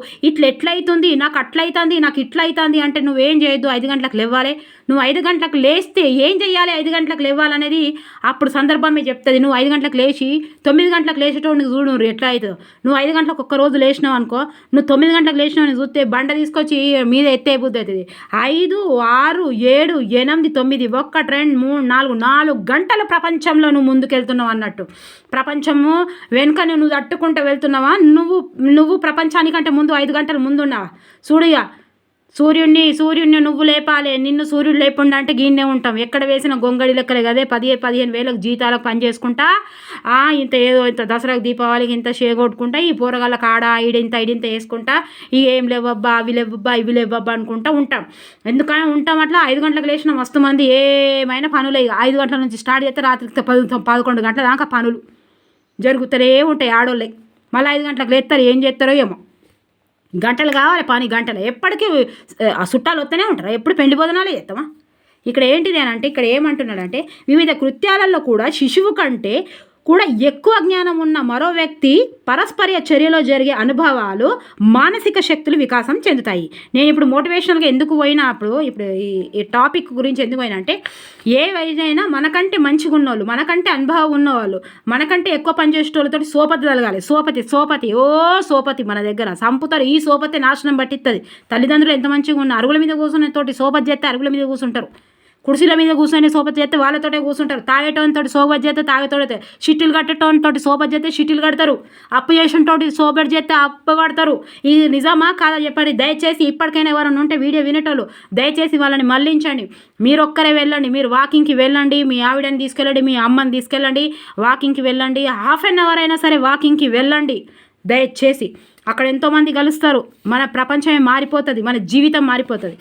ఎట్లయితుంది, నాకు అట్లయితుంది, నాకు ఇట్లా అవుతుంది అంటే నువ్వేం చేయొద్దు. 5 గంటలకు లేవాలి. నువ్వు 5 గంటలకు లేస్తే ఏం చెయ్యాలి, 5 గంటలకు లేవాలనేది అప్పుడు సందర్భమే చెప్తుంది. నువ్వు 5 గంటలకు లేచి 9 గంటలకు లేచేటోడిని చూడు నువ్వు ఎట్లా అవుతుందో. నువ్వు 5 గంటలకు ఒక్క రోజు లేచినావు అనుకో, నువ్వు 9 గంటలకు లేచినావు చూస్తే బండ తీసుకొచ్చి మీద ఎత్తే బుద్ధి అవుతుంది. 5, 6, 7, 8, 9, 1, 2, 3, 4 గంటల ప్రపంచంలో నువ్వు ముందుకెళ్తున్నావు అన్నట్టు. ప్రపంచము వెనుక నువ్వు తట్టుకుంటూ వెళ్తున్నావా, నువ్వు ప్రపంచానికంటే ముందు 5 గంటలు ముందున్నావా? చూడుగా, సూర్యుడిని నువ్వు లేపాలి, నిన్ను సూర్యుడు లేకుండా అంటే గీన్నే ఉంటాం. ఎక్కడ వేసిన గొంగడి లెక్కలే కదే. 10-15 వేలకు జీతాలకు పని చేసుకుంటా, ఇంత దసరాకు దీపావళికి ఇంత షేగొట్టుకుంటా, ఈ పోరగాళ్ళకి ఇడింత వేసుకుంటా, ఏం లేవబ్బా, అవి లేవబ్బా అనుకుంటా ఉంటాం. ఎందుకని ఉంటాం అట్లా? 5 గంటలకు లేచిన మస్తు మంది ఏమైనా పనులే. 5 గంటల నుంచి స్టార్ట్ చేస్తే రాత్రికి 11 గంటల దాకా పనులు జరుగుతూనే ఉంటాయి ఆడోళ్ళకి. మళ్ళీ 5 గంటలకు లేస్తారు, ఏం చేస్తారో ఏమో. గంటలు కావాలి పని, గంటలు. ఎప్పటికీ ఆ చుట్టాలు వస్తూనే ఉంటారు, ఎప్పుడు పెళ్లి భోజనాలే చేస్తామా? ఇక్కడ ఏంటిది అని అంటే, ఇక్కడ ఏమంటున్నాడంటే, వివిధ కృత్యాలలో కూడా శిశువు కంటే కూడా ఎక్కువ జ్ఞానం ఉన్న మరో వ్యక్తి పరస్పర చర్యలో జరిగే అనుభవాలు, మానసిక శక్తులు వికాసం చెందుతాయి. నేను ఇప్పుడు మోటివేషనల్గా ఎందుకు పోయినప్పుడు, ఇప్పుడు ఈ టాపిక్ గురించి ఎందుకు పోయినా అంటే, ఏ వయసైనా మనకంటే మంచిగా ఉన్నవాళ్ళు, మనకంటే అనుభవం ఉన్నవాళ్ళు, మనకంటే ఎక్కువ పనిచేసేటోళ్ళతో సోపతి కలగాలి. సోపతి మన దగ్గర సంపుతారు. ఈ సోపతి నాశనం పట్టిస్తుంది. తల్లిదండ్రులు ఎంత మంచిగా ఉన్న అరుగుల మీద కూర్చునే తోటి సోపతి చేస్తే అరుగుల మీద కూర్చుంటారు. కుర్చీల మీద కూర్చొని సోపతి చేస్తే వాళ్ళతోటే కూర్చుంటారు. తాగేటోనితోటి సోపతి చేస్తే తాగేతోటే, షిట్టిలు కట్టేటోనితోటి సోపతి చేస్తే షిట్టిలు కడతారు. అప్పు చేసినతోటి సోపతి చేస్తే అప్పు కడతారు. ఇది నిజమా కాదా చెప్పండి. దయచేసి ఇప్పటికైనా ఎవరైనా ఉంటే వీడియో వినేటోళ్ళు దయచేసి వాళ్ళని మళ్ళించండి. మీరు ఒక్కరే వెళ్ళండి, మీరు వాకింగ్కి వెళ్ళండి, మీ ఆవిడని తీసుకెళ్ళండి, మీ అమ్మని తీసుకెళ్ళండి, వాకింగ్కి వెళ్ళండి. హాఫ్ అన్ అవర్ అయినా సరే వాకింగ్కి వెళ్ళండి దయచేసి. అక్కడ ఎంతోమంది కలుస్తారు, మన ప్రపంచమే మారిపోతుంది, మన జీవితం మారిపోతుంది.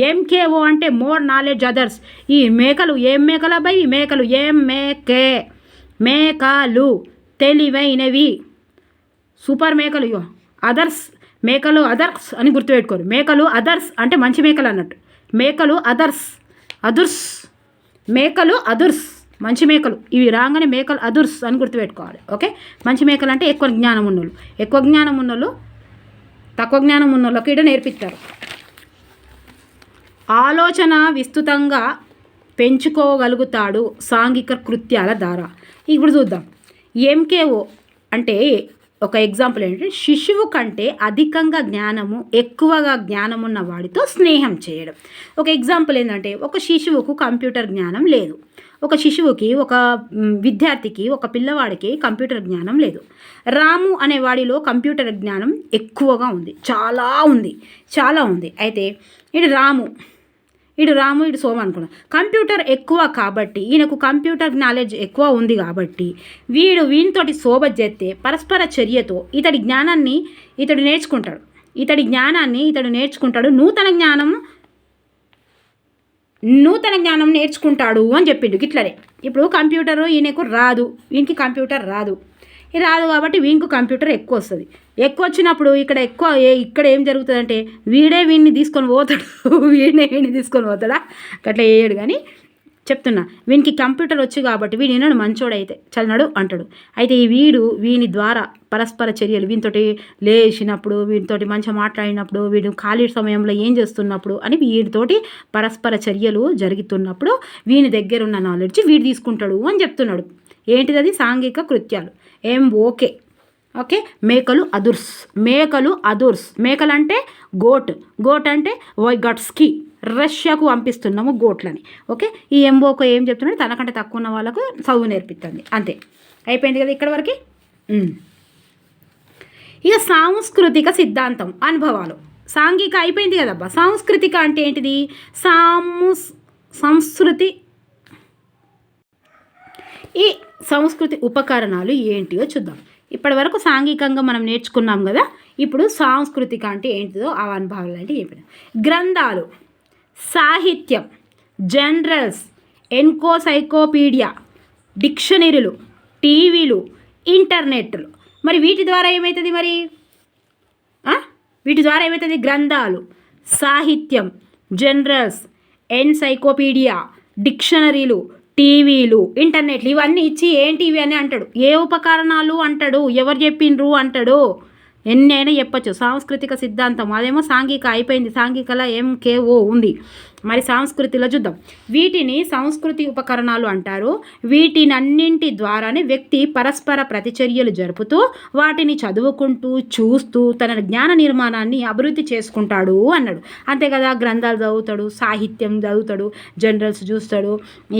ఎంకేఓ అంటే మోర్ నాలెడ్జ్ అదర్స్. ఈ మేకలు ఏం మేకలు అబ్బాయి? ఈ మేకలు మేకలు తెలివైనవి, సూపర్ మేకలు. ఇగో అదర్స్, మేకలు అదర్స్ అని గుర్తుపెట్టుకోరు. మేకలు అదర్స్ అంటే మంచి మేకలు అన్నట్టు. మేకలు మేకలు అదుర్స్ మంచి మేకలు. ఇవి రాగానే మేకలు అదుర్స్ అని గుర్తుపెట్టుకోవాలి. ఓకే, మంచి మేకలు అంటే ఎక్కువ జ్ఞానం ఉన్నోళ్ళు తక్కువ జ్ఞానం ఉన్నోళ్ళకి ఇక్కడ నేర్పిస్తారు. ఆలోచన విస్తృతంగా పెంచుకోగలుగుతాడు సాంఘిక కృత్యాల ద్వారా. ఇప్పుడు చూద్దాం. ఎంకేఓ అంటే ఒక ఎగ్జాంపుల్ ఏంటంటే, శిశువు కంటే ఎక్కువగా జ్ఞానం ఉన్న వాడితో స్నేహం చేయడం. ఒక ఎగ్జాంపుల్ ఏంటంటే, ఒక శిశువుకు కంప్యూటర్ జ్ఞానం లేదు. ఒక శిశువుకి, ఒక విద్యార్థికి, ఒక పిల్లవాడికి కంప్యూటర్ జ్ఞానం లేదు. రాము అనేవాడిలో కంప్యూటర్ జ్ఞానం ఎక్కువగా ఉంది, చాలా ఉంది. అయితే ఇటు రాము ఇటు సోమ అనుకున్నాం. కంప్యూటర్ ఎక్కువ కాబట్టి, ఈయనకు కంప్యూటర్ నాలెడ్జ్ ఎక్కువ ఉంది కాబట్టి వీనితోటి సోబత్ చేస్తే పరస్పర చర్యతో ఇతడి జ్ఞానాన్ని ఇతడు నేర్చుకుంటాడు. నూతన జ్ఞానం నేర్చుకుంటాడు అని చెప్పిండు. ఇట్లనే ఇప్పుడు కంప్యూటర్ ఈయనకు రాదు, ఈయనకి కంప్యూటర్ రాదు. రాదు కాబట్టి వీనికి కంప్యూటర్ ఎక్కువ వస్తుంది. ఎక్కువ వచ్చినప్పుడు ఇక్కడ ఏం జరుగుతుందంటే వీడిని తీసుకొని పోతాడు, వీడిని తీసుకొని పోతాడా అట్లా వేయడు. కానీ చెప్తున్నా, వీనికి కంప్యూటర్ వచ్చు కాబట్టి వీడు విన్నాడు మంచోడైతే చల్లనాడు అంటాడు. అయితే వీని ద్వారా పరస్పర చర్యలు, వీనితోటి లేచినప్పుడు, వీటితోటి మంచిగా మాట్లాడినప్పుడు, వీడు ఖాళీ సమయంలో ఏం చేస్తున్నప్పుడు అని వీడితోటి పరస్పర చర్యలు జరుగుతున్నప్పుడు వీని దగ్గర ఉన్న నాలెడ్జ్ వీడు తీసుకుంటాడు అని చెప్తున్నాడు. ఏంటిది అది? సాంఘిక కృత్యాలు. ఓకే. మేకలు అదుర్స్. మేకలు అంటే గోట్ అంటే వైగాట్స్కి, రష్యాకు పంపిస్తున్నాము గోట్లని. ఓకే, ఈ ఎంబోకో ఏం చెప్తున్నాడు? తనకంటే తక్కువ ఉన్న వాళ్ళకు చదువు నేర్పిస్తుంది. అంతే, అయిపోయింది కదా ఇక్కడ వరకు. ఇక సాంస్కృతిక సిద్ధాంతం, అనుభవాలు. సాంఘిక అయిపోయింది కదబ్బా. సాంస్కృతిక అంటే ఏంటిది? సంస్కృతి, ఈ సంస్కృతి ఉపకరణాలు ఏంటివో చూద్దాం. ఇప్పటి వరకు సాంఘికంగా మనం నేర్చుకున్నాం కదా. ఇప్పుడు సాంస్కృతిక అంటే ఏంటిదో ఆ అనుభవాలు అంటే చెప్పిన గ్రంథాలు, సాహిత్యం, జనరల్స్, ఎన్సైక్లోపీడియా, డిక్షనరీలు, టీవీలు, ఇంటర్నెట్లు. మరి వీటి ద్వారా ఏమవుతుంది? గ్రంథాలు, సాహిత్యం, జనరల్స్, ఎన్సైక్లోపీడియా, డిక్షనరీలు, టీవీలు, ఇంటర్నెట్లు ఇవన్నీ ఇచ్చి ఏంటివి అని అంటాడు. ఏ ఉపకరణాలు అంటాడు? ఎవరు చెప్పిండ్రు అంటాడు? ఎన్ని అయినా చెప్పచ్చు. సాంస్కృతిక సిద్ధాంతం అదేమో సాంఘిక అయిపోయింది. సాంఘికలో MKO ఉంది. మరి సంస్కృతిలో చూద్దాం. వీటిని సంస్కృతి ఉపకరణాలు అంటారు. వీటినన్నింటి ద్వారానే వ్యక్తి పరస్పర ప్రతిచర్యలు జరుపుతూ వాటిని చదువుకుంటూ చూస్తూ తన జ్ఞాన నిర్మాణాన్ని అభివృద్ధి చేసుకుంటాడు అన్నాడు. అంతే కదా, గ్రంథాలు చదువుతాడు, సాహిత్యం చదువుతాడు, జనరల్స్ చూస్తాడు,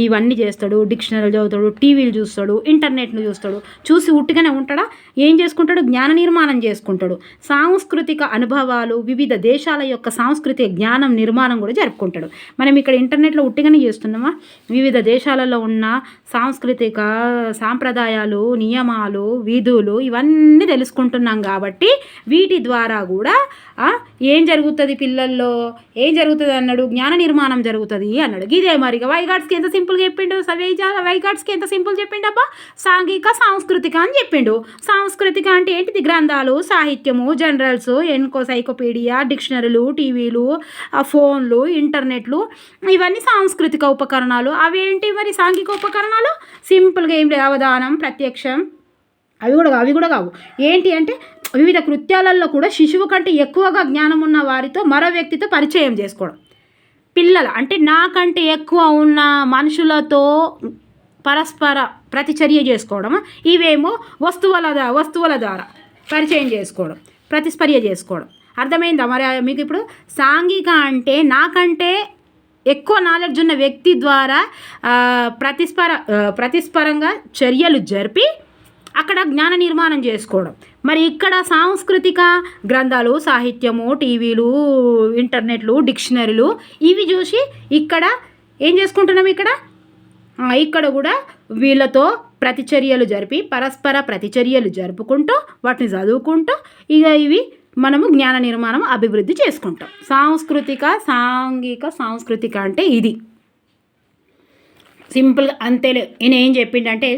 ఇవన్నీ చేస్తాడు, డిక్షనరీలు చదువుతాడు, టీవీలు చూస్తాడు, ఇంటర్నెట్ను చూస్తాడు. చూసి ఉట్టిగానే ఉంటాడా? ఏం చేసుకుంటాడు? జ్ఞాన నిర్మాణం చేసుకుంటాడు. సాంస్కృతిక అనుభవాలు, వివిధ దేశాల యొక్క సాంస్కృతిక జ్ఞానం నిర్మాణం కూడా జరుపుకుంటాడు. మనం ఇక్కడ ఇంటర్నెట్లో ఉట్టిగానే చేస్తున్నామా? వివిధ దేశాలలో ఉన్న సాంస్కృతిక సాంప్రదాయాలు, నియమాలు, విధులు ఇవన్నీ తెలుసుకుంటున్నాం కాబట్టి వీటి ద్వారా కూడా ఏం జరుగుతుంది పిల్లల్లో? ఏం జరుగుతుంది అన్నాడు? జ్ఞాన నిర్మాణం జరుగుతుంది అన్నాడు. ఇదే మరిగా వైగాట్స్కి ఎంత సింపుల్గా చెప్పిండు. వైగాట్స్కి ఎంత సింపుల్ చెప్పిండు అబ్బా. సాంఘిక సాంస్కృతిక అని చెప్పిండు. సాంస్కృతిక అంటే ఏంటిది? గ్రంథాలు, సాహిత్యము, జనరల్స్, ఎన్సైక్లోపీడియా, డిక్షనరీలు, టీవీలు, ఫోన్లు, ఇంటర్నెట్లు ఇవన్నీ సాంస్కృతిక ఉపకరణాలు. అవేంటి మరి సాంఘిక ఉపకరణాలు? సింపుల్గా ఏం లేదు, అవధానం, ప్రత్యక్షం, అవి కూడా కావు. ఏంటి అంటే వివిధ కృత్యాలలో కూడా శిశువు కంటే ఎక్కువగా జ్ఞానం ఉన్న వారితో మరో వ్యక్తితో పరిచయం చేసుకోవడం. పిల్లల అంటే నాకంటే ఎక్కువ ఉన్న మనుషులతో పరస్పర ప్రతిచర్య చేసుకోవడం. ఇవేమో వస్తువుల ద్వారా పరిచయం చేసుకోవడం, ప్రతిస్పర్య చేసుకోవడం. అర్థమైందా? మరి మీకు ఇప్పుడు సాంఘిక అంటే నాకంటే ఎక్కువ నాలెడ్జ్ ఉన్న వ్యక్తి ద్వారా ప్రతిస్పరంగా చర్యలు జరిపి అక్కడ జ్ఞాన నిర్మాణం చేసుకోవడం. మరి ఇక్కడ సాంస్కృతిక గ్రంథాలు, సాహిత్యము, టీవీలు, ఇంటర్నెట్లు, డిక్షనరీలు ఇవి చూసి ఇక్కడ ఏం చేసుకుంటున్నాం? ఇక్కడ కూడా వీళ్ళతో ప్రతిచర్యలు జరిపి పరస్పర ప్రతిచర్యలు జరుపుకుంటూ వాటిని చదువుకుంటూ ఇవి మనము జ్ఞాన నిర్మాణం అభివృద్ధి చేసుకుంటాం. సాంఘిక అంటే ఇది సింపుల్గా అంతేలే. ఈయన ఏం చెప్పిండంటే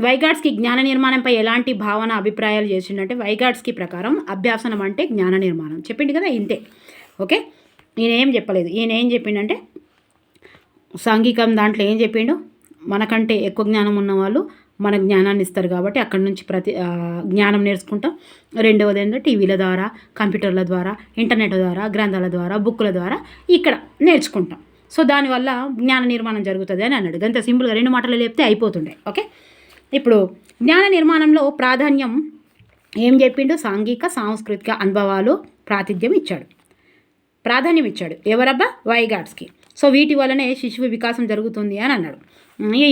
వైగాట్స్కి జ్ఞాన నిర్మాణంపై ఎలాంటి భావన అభిప్రాయాలు చేసిండంటే వైగాట్స్కి ప్రకారం అభ్యాసనం అంటే జ్ఞాన నిర్మాణం చెప్పిండు కదా, ఇంతే. ఓకే, ఈయన ఏం చెప్పలేదు. ఈయన ఏం చెప్పిండంటే సాంఘికం దాంట్లో ఏం చెప్పిండు? మనకంటే ఎక్కువ జ్ఞానం ఉన్నవాళ్ళు మన జ్ఞానాన్ని ఇస్తారు కాబట్టి అక్కడి నుంచి జ్ఞానం నేర్చుకుంటాం. రెండవది ఏంటంటే టీవీల ద్వారా, కంప్యూటర్ల ద్వారా, ఇంటర్నెట్ ద్వారా, గ్రంథాల ద్వారా, బుక్కుల ద్వారా ఇక్కడ నేర్చుకుంటాం. సో దానివల్ల జ్ఞాన నిర్మాణం జరుగుతుంది అని అన్నాడు. అంత సింపుల్గా 2 మాటలు చెప్తే అయిపోతుండే. ఓకే, ఇప్పుడు జ్ఞాన నిర్మాణంలో ప్రాధాన్యం ఏం చెప్పిండు? సాంఘిక సాంస్కృతిక అనుభవాలు ప్రాధాన్యం ఇచ్చాడు. ఎవరబ్బా? వైగాట్స్కి. సో వీటి వల్లనే శిశువు వికాసం జరుగుతుంది అని అన్నాడు.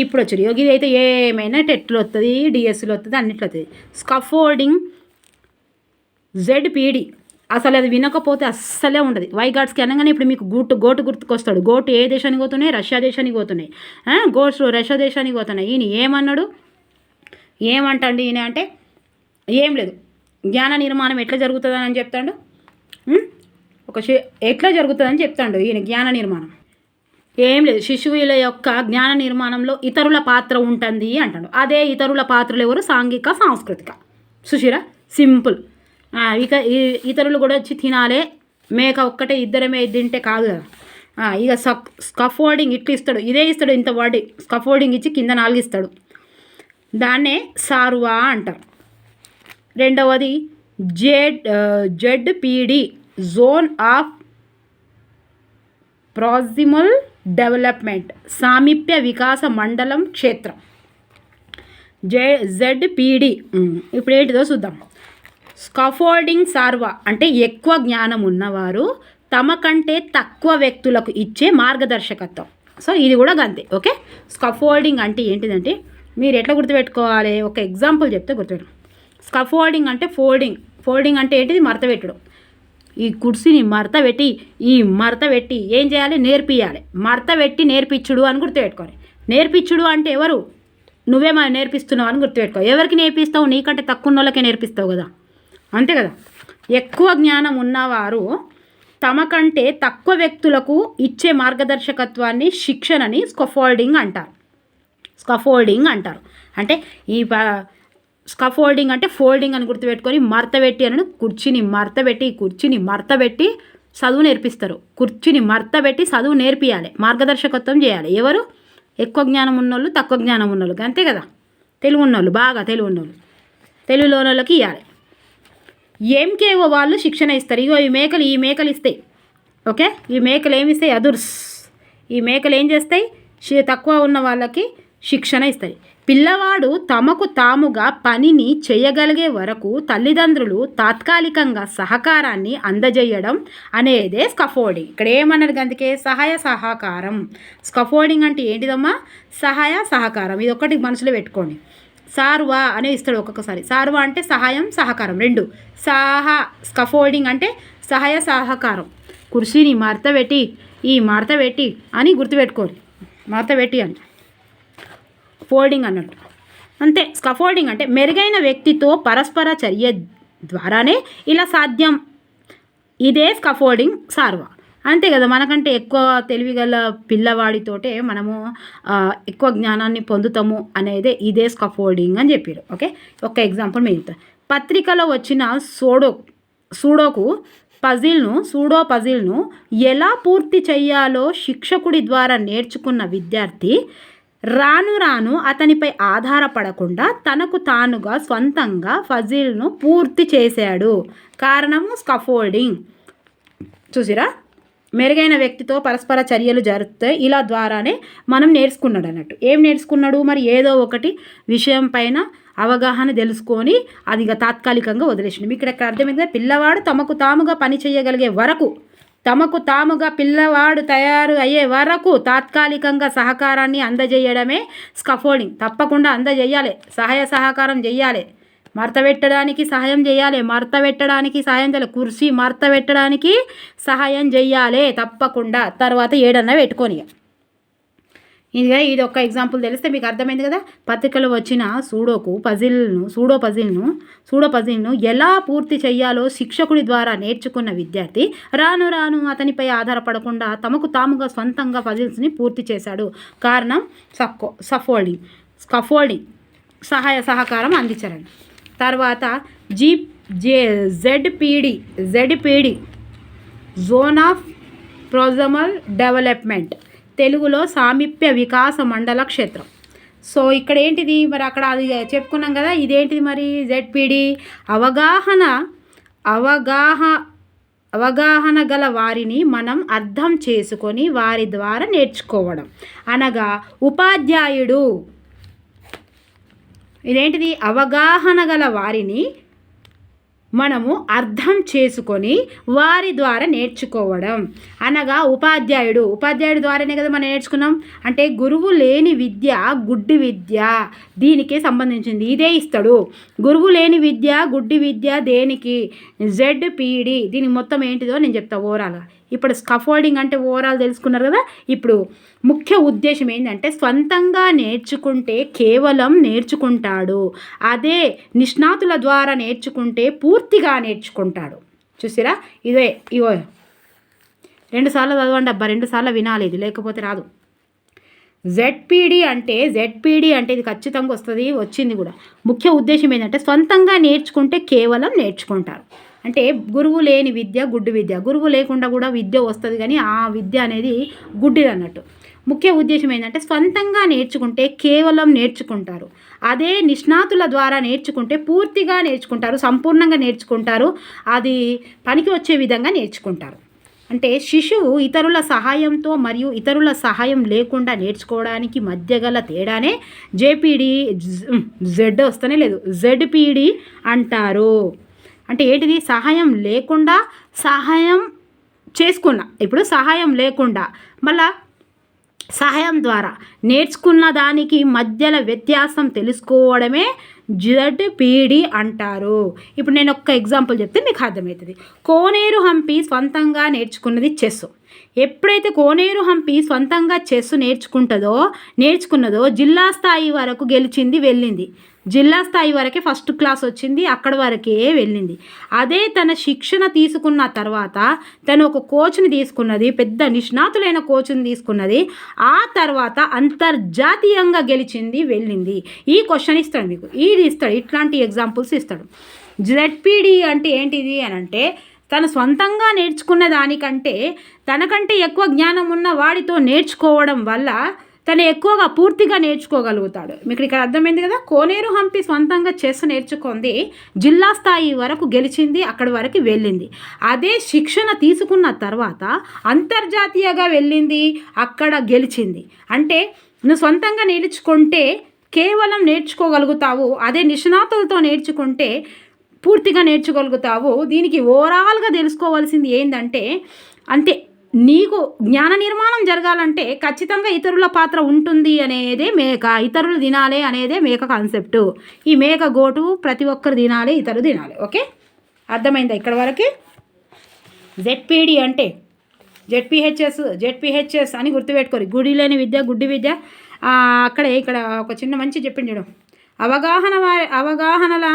ఇప్పుడు వచ్చాడు యోగి అయితే ఏమైనా టెట్లో వస్తుంది, డిఎస్సిలో వస్తుంది, అన్నిట్లో వస్తుంది. స్కాఫోల్డింగ్ ZPD అసలు అది వినకపోతే అస్సలే ఉండదు. వైగాట్స్కి అనగానే ఇప్పుడు మీకు గోటు గుర్తుకొస్తాడు. గోటు ఏ దేశానికి పోతున్నాయి? రష్యా దేశానికి పోతున్నాయి. గోట్స్ రష్యా దేశానికి పోతున్నాయి. ఈయన ఏమన్నాడు? ఏమంటాడు ఈయన అంటే ఏం లేదు, జ్ఞాన నిర్మాణం ఎట్లా జరుగుతుందని అని చెప్తాడు. ఎట్లా జరుగుతుందని చెప్తాడు ఈయన జ్ఞాన నిర్మాణం. ఏం లేదు, శిశువుల యొక్క జ్ఞాన నిర్మాణంలో ఇతరుల పాత్ర ఉంటుంది అంటాడు. అదే ఇతరుల పాత్రలు ఎవరు? సాంఘిక, సాంస్కృతిక. సుశీరా సింపుల్. ఇక ఇతరులు కూడా వచ్చి తినాలే, మేక ఒక్కటే ఇద్దరమే తింటే కాదు కదా. ఇక స్కఫోల్డింగ్ ఇట్లా ఇస్తాడు, ఇదే ఇస్తాడు, ఇంత వాడి స్కఫోల్డింగ్ ఇచ్చి కింద 4 ఇస్తాడు. దాన్నే సార్వా అంటారు. రెండవది ZPD, zone of proximal development, సామీప్య వికాస మండలం క్షేత్రం. ZPD ఇప్పుడు ఏంటిదో చూద్దాం. స్కాఫోల్డింగ్ సార్వా అంటే ఎక్కువ జ్ఞానం ఉన్నవారు తమ కంటే తక్కువ వ్యక్తులకు ఇచ్చే మార్గదర్శకత్వం. సో ఇది కూడా గంతే. ఓకే, స్కాఫోల్డింగ్ అంటే ఏంటిదంటే మీరు ఎట్లా గుర్తుపెట్టుకోవాలి, ఒక ఎగ్జాంపుల్ చెప్తే గుర్తుపెట్టు. స్కాఫోల్డింగ్ అంటే ఫోల్డింగ్ అంటే ఏంటిది? మడత పెట్టడం. ఈ కుర్చీని మడత పెట్టి ఏం చేయాలి? నేర్పియాలి. మడత పెట్టి నేర్పించుడు అని గుర్తుపెట్టుకోవాలి. నేర్పించుడు అంటే ఎవరు? నువ్వే నేర్పిస్తున్నావు అని గుర్తుపెట్టుకో. ఎవరికి నేర్పిస్తావు? నీకంటే తక్కువ ఉన్న వాళ్ళకే నేర్పిస్తావు కదా, అంతే కదా. ఎక్కువ జ్ఞానం ఉన్నవారు తమ కంటే తక్కువ వ్యక్తులకు ఇచ్చే మార్గదర్శకత్వాన్ని, శిక్షణని స్కాఫోల్డింగ్ అంటారు. అంటే ఈ స్కాఫోల్డింగ్ అంటే ఫోల్డింగ్ అని గుర్తుపెట్టుకొని, మడతపెట్టి అని కుర్చీని మడతపెట్టి చదువు నేర్పిస్తారు. కుర్చీని మడతపెట్టి చదువు నేర్పియాలి, మార్గదర్శకత్వం చేయాలి. ఎవరు? ఎక్కువ జ్ఞానం ఉన్నోళ్ళు, తక్కువ జ్ఞానం ఉన్నోళ్ళు, అంతే కదా. తెలివి ఉన్నోళ్ళు, బాగా తెలివి ఉన్నోళ్ళు, తెలివిలోని వాళ్ళకి ఇవ్వాలి. ఎంకేఓ వాళ్ళు శిక్షణ ఇస్తారు. ఇగో ఈ మేకలు ఇస్తాయి. ఓకే, ఈ మేకలు ఏమి ఇస్తాయి? అదుర్స్. ఈ మేకలు ఏం చేస్తాయి? తక్కువ ఉన్న వాళ్ళకి శిక్షణ ఇస్తాయి. పిల్లవాడు తమకు తాముగా పనిని చేయగలిగే వరకు తల్లిదండ్రులు తాత్కాలికంగా సహకారాన్ని అందజేయడం అనేదే స్కాఫోల్డింగ్. ఇక్కడ ఏమన్నారు? అందుకే సహాయ సహకారం. స్కాఫోల్డింగ్ అంటే ఏంటిదమ్మా? సహాయ సహకారం. ఇది ఒకటి మనసులో పెట్టుకోండి. సార్వా అనే ఇస్తాడు ఒక్కొక్కసారి. సార్వా అంటే సహాయం, సహకారం రెండు. స్కాఫోల్డింగ్ అంటే సహాయ సహకారం. కుర్చీని మడతపెట్టి అని గుర్తుపెట్టుకోరు. మడతపెట్టి అని ఫోల్డింగ్ అన్నట్టు, అంతే. స్కాఫోల్డింగ్ అంటే మెరుగైన వ్యక్తితో పరస్పర చర్య ద్వారానే ఇలా సాధ్యం. ఇదే స్కాఫోల్డింగ్ సార్వా, అంతే కదా. మనకంటే ఎక్కువ తెలివిగల పిల్లవాడితోటే మనము ఎక్కువ జ్ఞానాన్ని పొందుతాము అనేదే ఇదే స్కాఫోల్డింగ్ అని చెప్పారు. ఓకే, ఒక ఎగ్జాంపుల్ మీరు పత్రికలో వచ్చిన సూడో పజిల్ను ఎలా పూర్తి చేయాలో శిక్షకుడి ద్వారా నేర్చుకున్న విద్యార్థి రాను అతనిపై ఆధారపడకుండా తనకు తానుగా స్వంతంగా పజిల్ను పూర్తి చేశాడు. కారణము స్కాఫోల్డింగ్. చూసిరా, మెరుగైన వ్యక్తితో పరస్పర చర్యలు జరుగుతాయి. ఇలా ద్వారానే మనం నేర్చుకున్నాడు అన్నట్టు. ఏం నేర్చుకున్నాడు? మరి ఏదో ఒకటి విషయం పైన అవగాహన తెలుసుకొని అది తాత్కాలికంగా వదిలేసిండు. మీకు ఇక్కడ అర్థమైంది. పిల్లవాడు తమకు తాముగా పని చేయగలిగే వరకు, పిల్లవాడు తయారు అయ్యే వరకు తాత్కాలికంగా సహకారాన్ని అందజేయడమే స్కాఫోల్డింగ్. తప్పకుండా అందజేయాలి, సహాయ సహకారం చేయాలి. మడత పెట్టడానికి సహాయం చేయాలి, కుర్చీ మడత పెట్టడానికి సహాయం చేయాలి తప్పకుండా. తర్వాత ఏడన్నా పెట్టుకొని. ఇది ఒక ఎగ్జాంపుల్ తెలిస్తే మీకు అర్థమైంది కదా. పత్రికలో వచ్చిన సూడో పజిల్ను ఎలా పూర్తి చేయాలో శిక్షకుడి ద్వారా నేర్చుకున్న విద్యార్థి రాను అతనిపై ఆధారపడకుండా తమకు తాముగా స్వంతంగా పజిల్స్ని పూర్తి చేశాడు. కారణం స్కాఫోల్డింగ్, సహాయ సహకారం అందించారండి. తర్వాత ZPD, zone of proximal development, తెలుగులో సామీప్య వికాస మండల క్షేత్రం. సో ఇక్కడ ఏంటిది మరి? అక్కడ అది చెప్పుకున్నాం కదా. ఇదేంటిది మరి? ZPD అవగాహన గల వారిని మనం అర్థం చేసుకొని వారి ద్వారా నేర్చుకోవడం, అనగా ఉపాధ్యాయుడు. ఇదేంటిది? అవగాహన గల వారిని మనము అర్థం చేసుకొని వారి ద్వారా నేర్చుకోవడం, అనగా ఉపాధ్యాయుడు ద్వారానే కదా మనం నేర్చుకున్నాం. అంటే గురువు లేని విద్య గుడ్డి విద్య, దీనికే సంబంధించింది. ఇదే ఇస్తాడు. గురువు లేని విద్య గుడ్డి విద్య దేనికి? ZPD. దీని మొత్తం ఏంటిదో నేను చెప్తా ఓవరాల్గా. ఇప్పుడు స్కాఫోల్డింగ్ అంటే ఓవరాల్ తెలుసుకున్నారు కదా. ఇప్పుడు ముఖ్య ఉద్దేశం ఏంటంటే స్వంతంగా నేర్చుకుంటే కేవలం నేర్చుకుంటాడు, అదే నిష్ణాతుల ద్వారా నేర్చుకుంటే పూర్తిగా నేర్చుకుంటాడు. చూసారా? ఇగో 2 సార్లు చదవండి అబ్బా, 2 సార్లు వినాలి ఇది, లేకపోతే రాదు. జెడ్పీడి అంటే ఇది ఖచ్చితంగా వస్తుంది, వచ్చింది కూడా. ముఖ్య ఉద్దేశం ఏంటంటే సొంతంగా నేర్చుకుంటే కేవలం నేర్చుకుంటారు. అంటే గురువు లేని విద్య గుడ్డి విద్య. గురువు లేకుండా కూడా విద్య వస్తుంది, కానీ ఆ విద్య అనేది గుడ్డిది అన్నట్టు. ముఖ్య ఉద్దేశం ఏంటంటే సొంతంగా నేర్చుకుంటే కేవలం నేర్చుకుంటారు. అదే నిష్ణాతుల ద్వారా నేర్చుకుంటే పూర్తిగా నేర్చుకుంటారు, సంపూర్ణంగా నేర్చుకుంటారు, అది పనికి వచ్చే విధంగా నేర్చుకుంటారు. అంటే శిశువు ఇతరుల సహాయంతో మరియు ఇతరుల సహాయం లేకుండా నేర్చుకోవడానికి మధ్య గల తేడానే జెడ్పీడి అంటారు. అంటే ఏంటిది? సహాయం లేకుండా సహాయం చేసుకున్న, ఇప్పుడు సహాయం లేకుండా మళ్ళా సహాయం ద్వారా నేర్చుకున్న దానికి మధ్యలో వ్యత్యాసం తెలుసుకోవడమే జెడ్పీడి అంటారు. ఇప్పుడు నేను ఒక్క ఎగ్జాంపుల్ చెప్తే మీకు అర్థమవుతుంది. కోనేరు హంపి సొంతంగా నేర్చుకున్నది చెస్. ఎప్పుడైతే కోనేరు హంపి సొంతంగా చెస్ నేర్చుకున్నదో జిల్లా స్థాయి వరకు గెలిచింది, వెళ్ళింది. జిల్లా స్థాయి వరకే ఫస్ట్ క్లాస్ వచ్చింది, అక్కడి వరకే వెళ్ళింది. అదే తన శిక్షణ తీసుకున్న తర్వాత తను ఒక కోచ్ని తీసుకున్నది, పెద్ద నిష్ణాతులైన కోచ్ని తీసుకున్నది, ఆ తర్వాత అంతర్జాతీయంగా గెలిచింది, వెళ్ళింది. ఈ క్వశ్చన్ ఇస్తాడు మీకు, ఇస్తాడు, ఇట్లాంటి ఎగ్జాంపుల్స్ ఇస్తాడు. జెడ్పీడి అంటే ఏంటిది అని అంటే తను సొంతంగా నేర్చుకున్న దానికంటే తనకంటే ఎక్కువ జ్ఞానం ఉన్న వాడితో నేర్చుకోవడం వల్ల తను ఎక్కువగా పూర్తిగా నేర్చుకోగలుగుతాడు. మీకు ఇక్కడ అర్థమైంది కదా. కోనేరు హంపి సొంతంగా చెస్ నేర్చుకుంది, జిల్లా స్థాయి వరకు గెలిచింది, అక్కడి వరకు వెళ్ళింది. అదే శిక్షణ తీసుకున్న తర్వాత అంతర్జాతీయంగా వెళ్ళింది, అక్కడ గెలిచింది. అంటే నువ్వు సొంతంగా నేర్చుకుంటే కేవలం నేర్చుకోగలుగుతావు, అదే నిష్ణాతులతో నేర్చుకుంటే పూర్తిగా నేర్చుకోగలుగుతావు. దీనికి ఓవరాల్గా తెలుసుకోవాల్సింది ఏంటంటే, అంతే, నీకు జ్ఞాన నిర్మాణం జరగాలంటే ఖచ్చితంగా ఇతరుల పాత్ర ఉంటుంది అనేదే మేక, ఇతరులు తినాలి అనేదే మేక కాన్సెప్టు. ఈ మేక గోటు ప్రతి ఒక్కరు తినాలి, ఇతరులు తినాలి. ఓకే, అర్థమైందా ఇక్కడ వరకు? జెడ్పీడి అంటే జెడ్పీహెచ్ఎస్ అని గుర్తుపెట్టుకోరు. గుడి లేని విద్య గుడ్డి విద్య. ఇక్కడ ఒక చిన్న మంచి చెప్పింది చూడు, అవగాహనల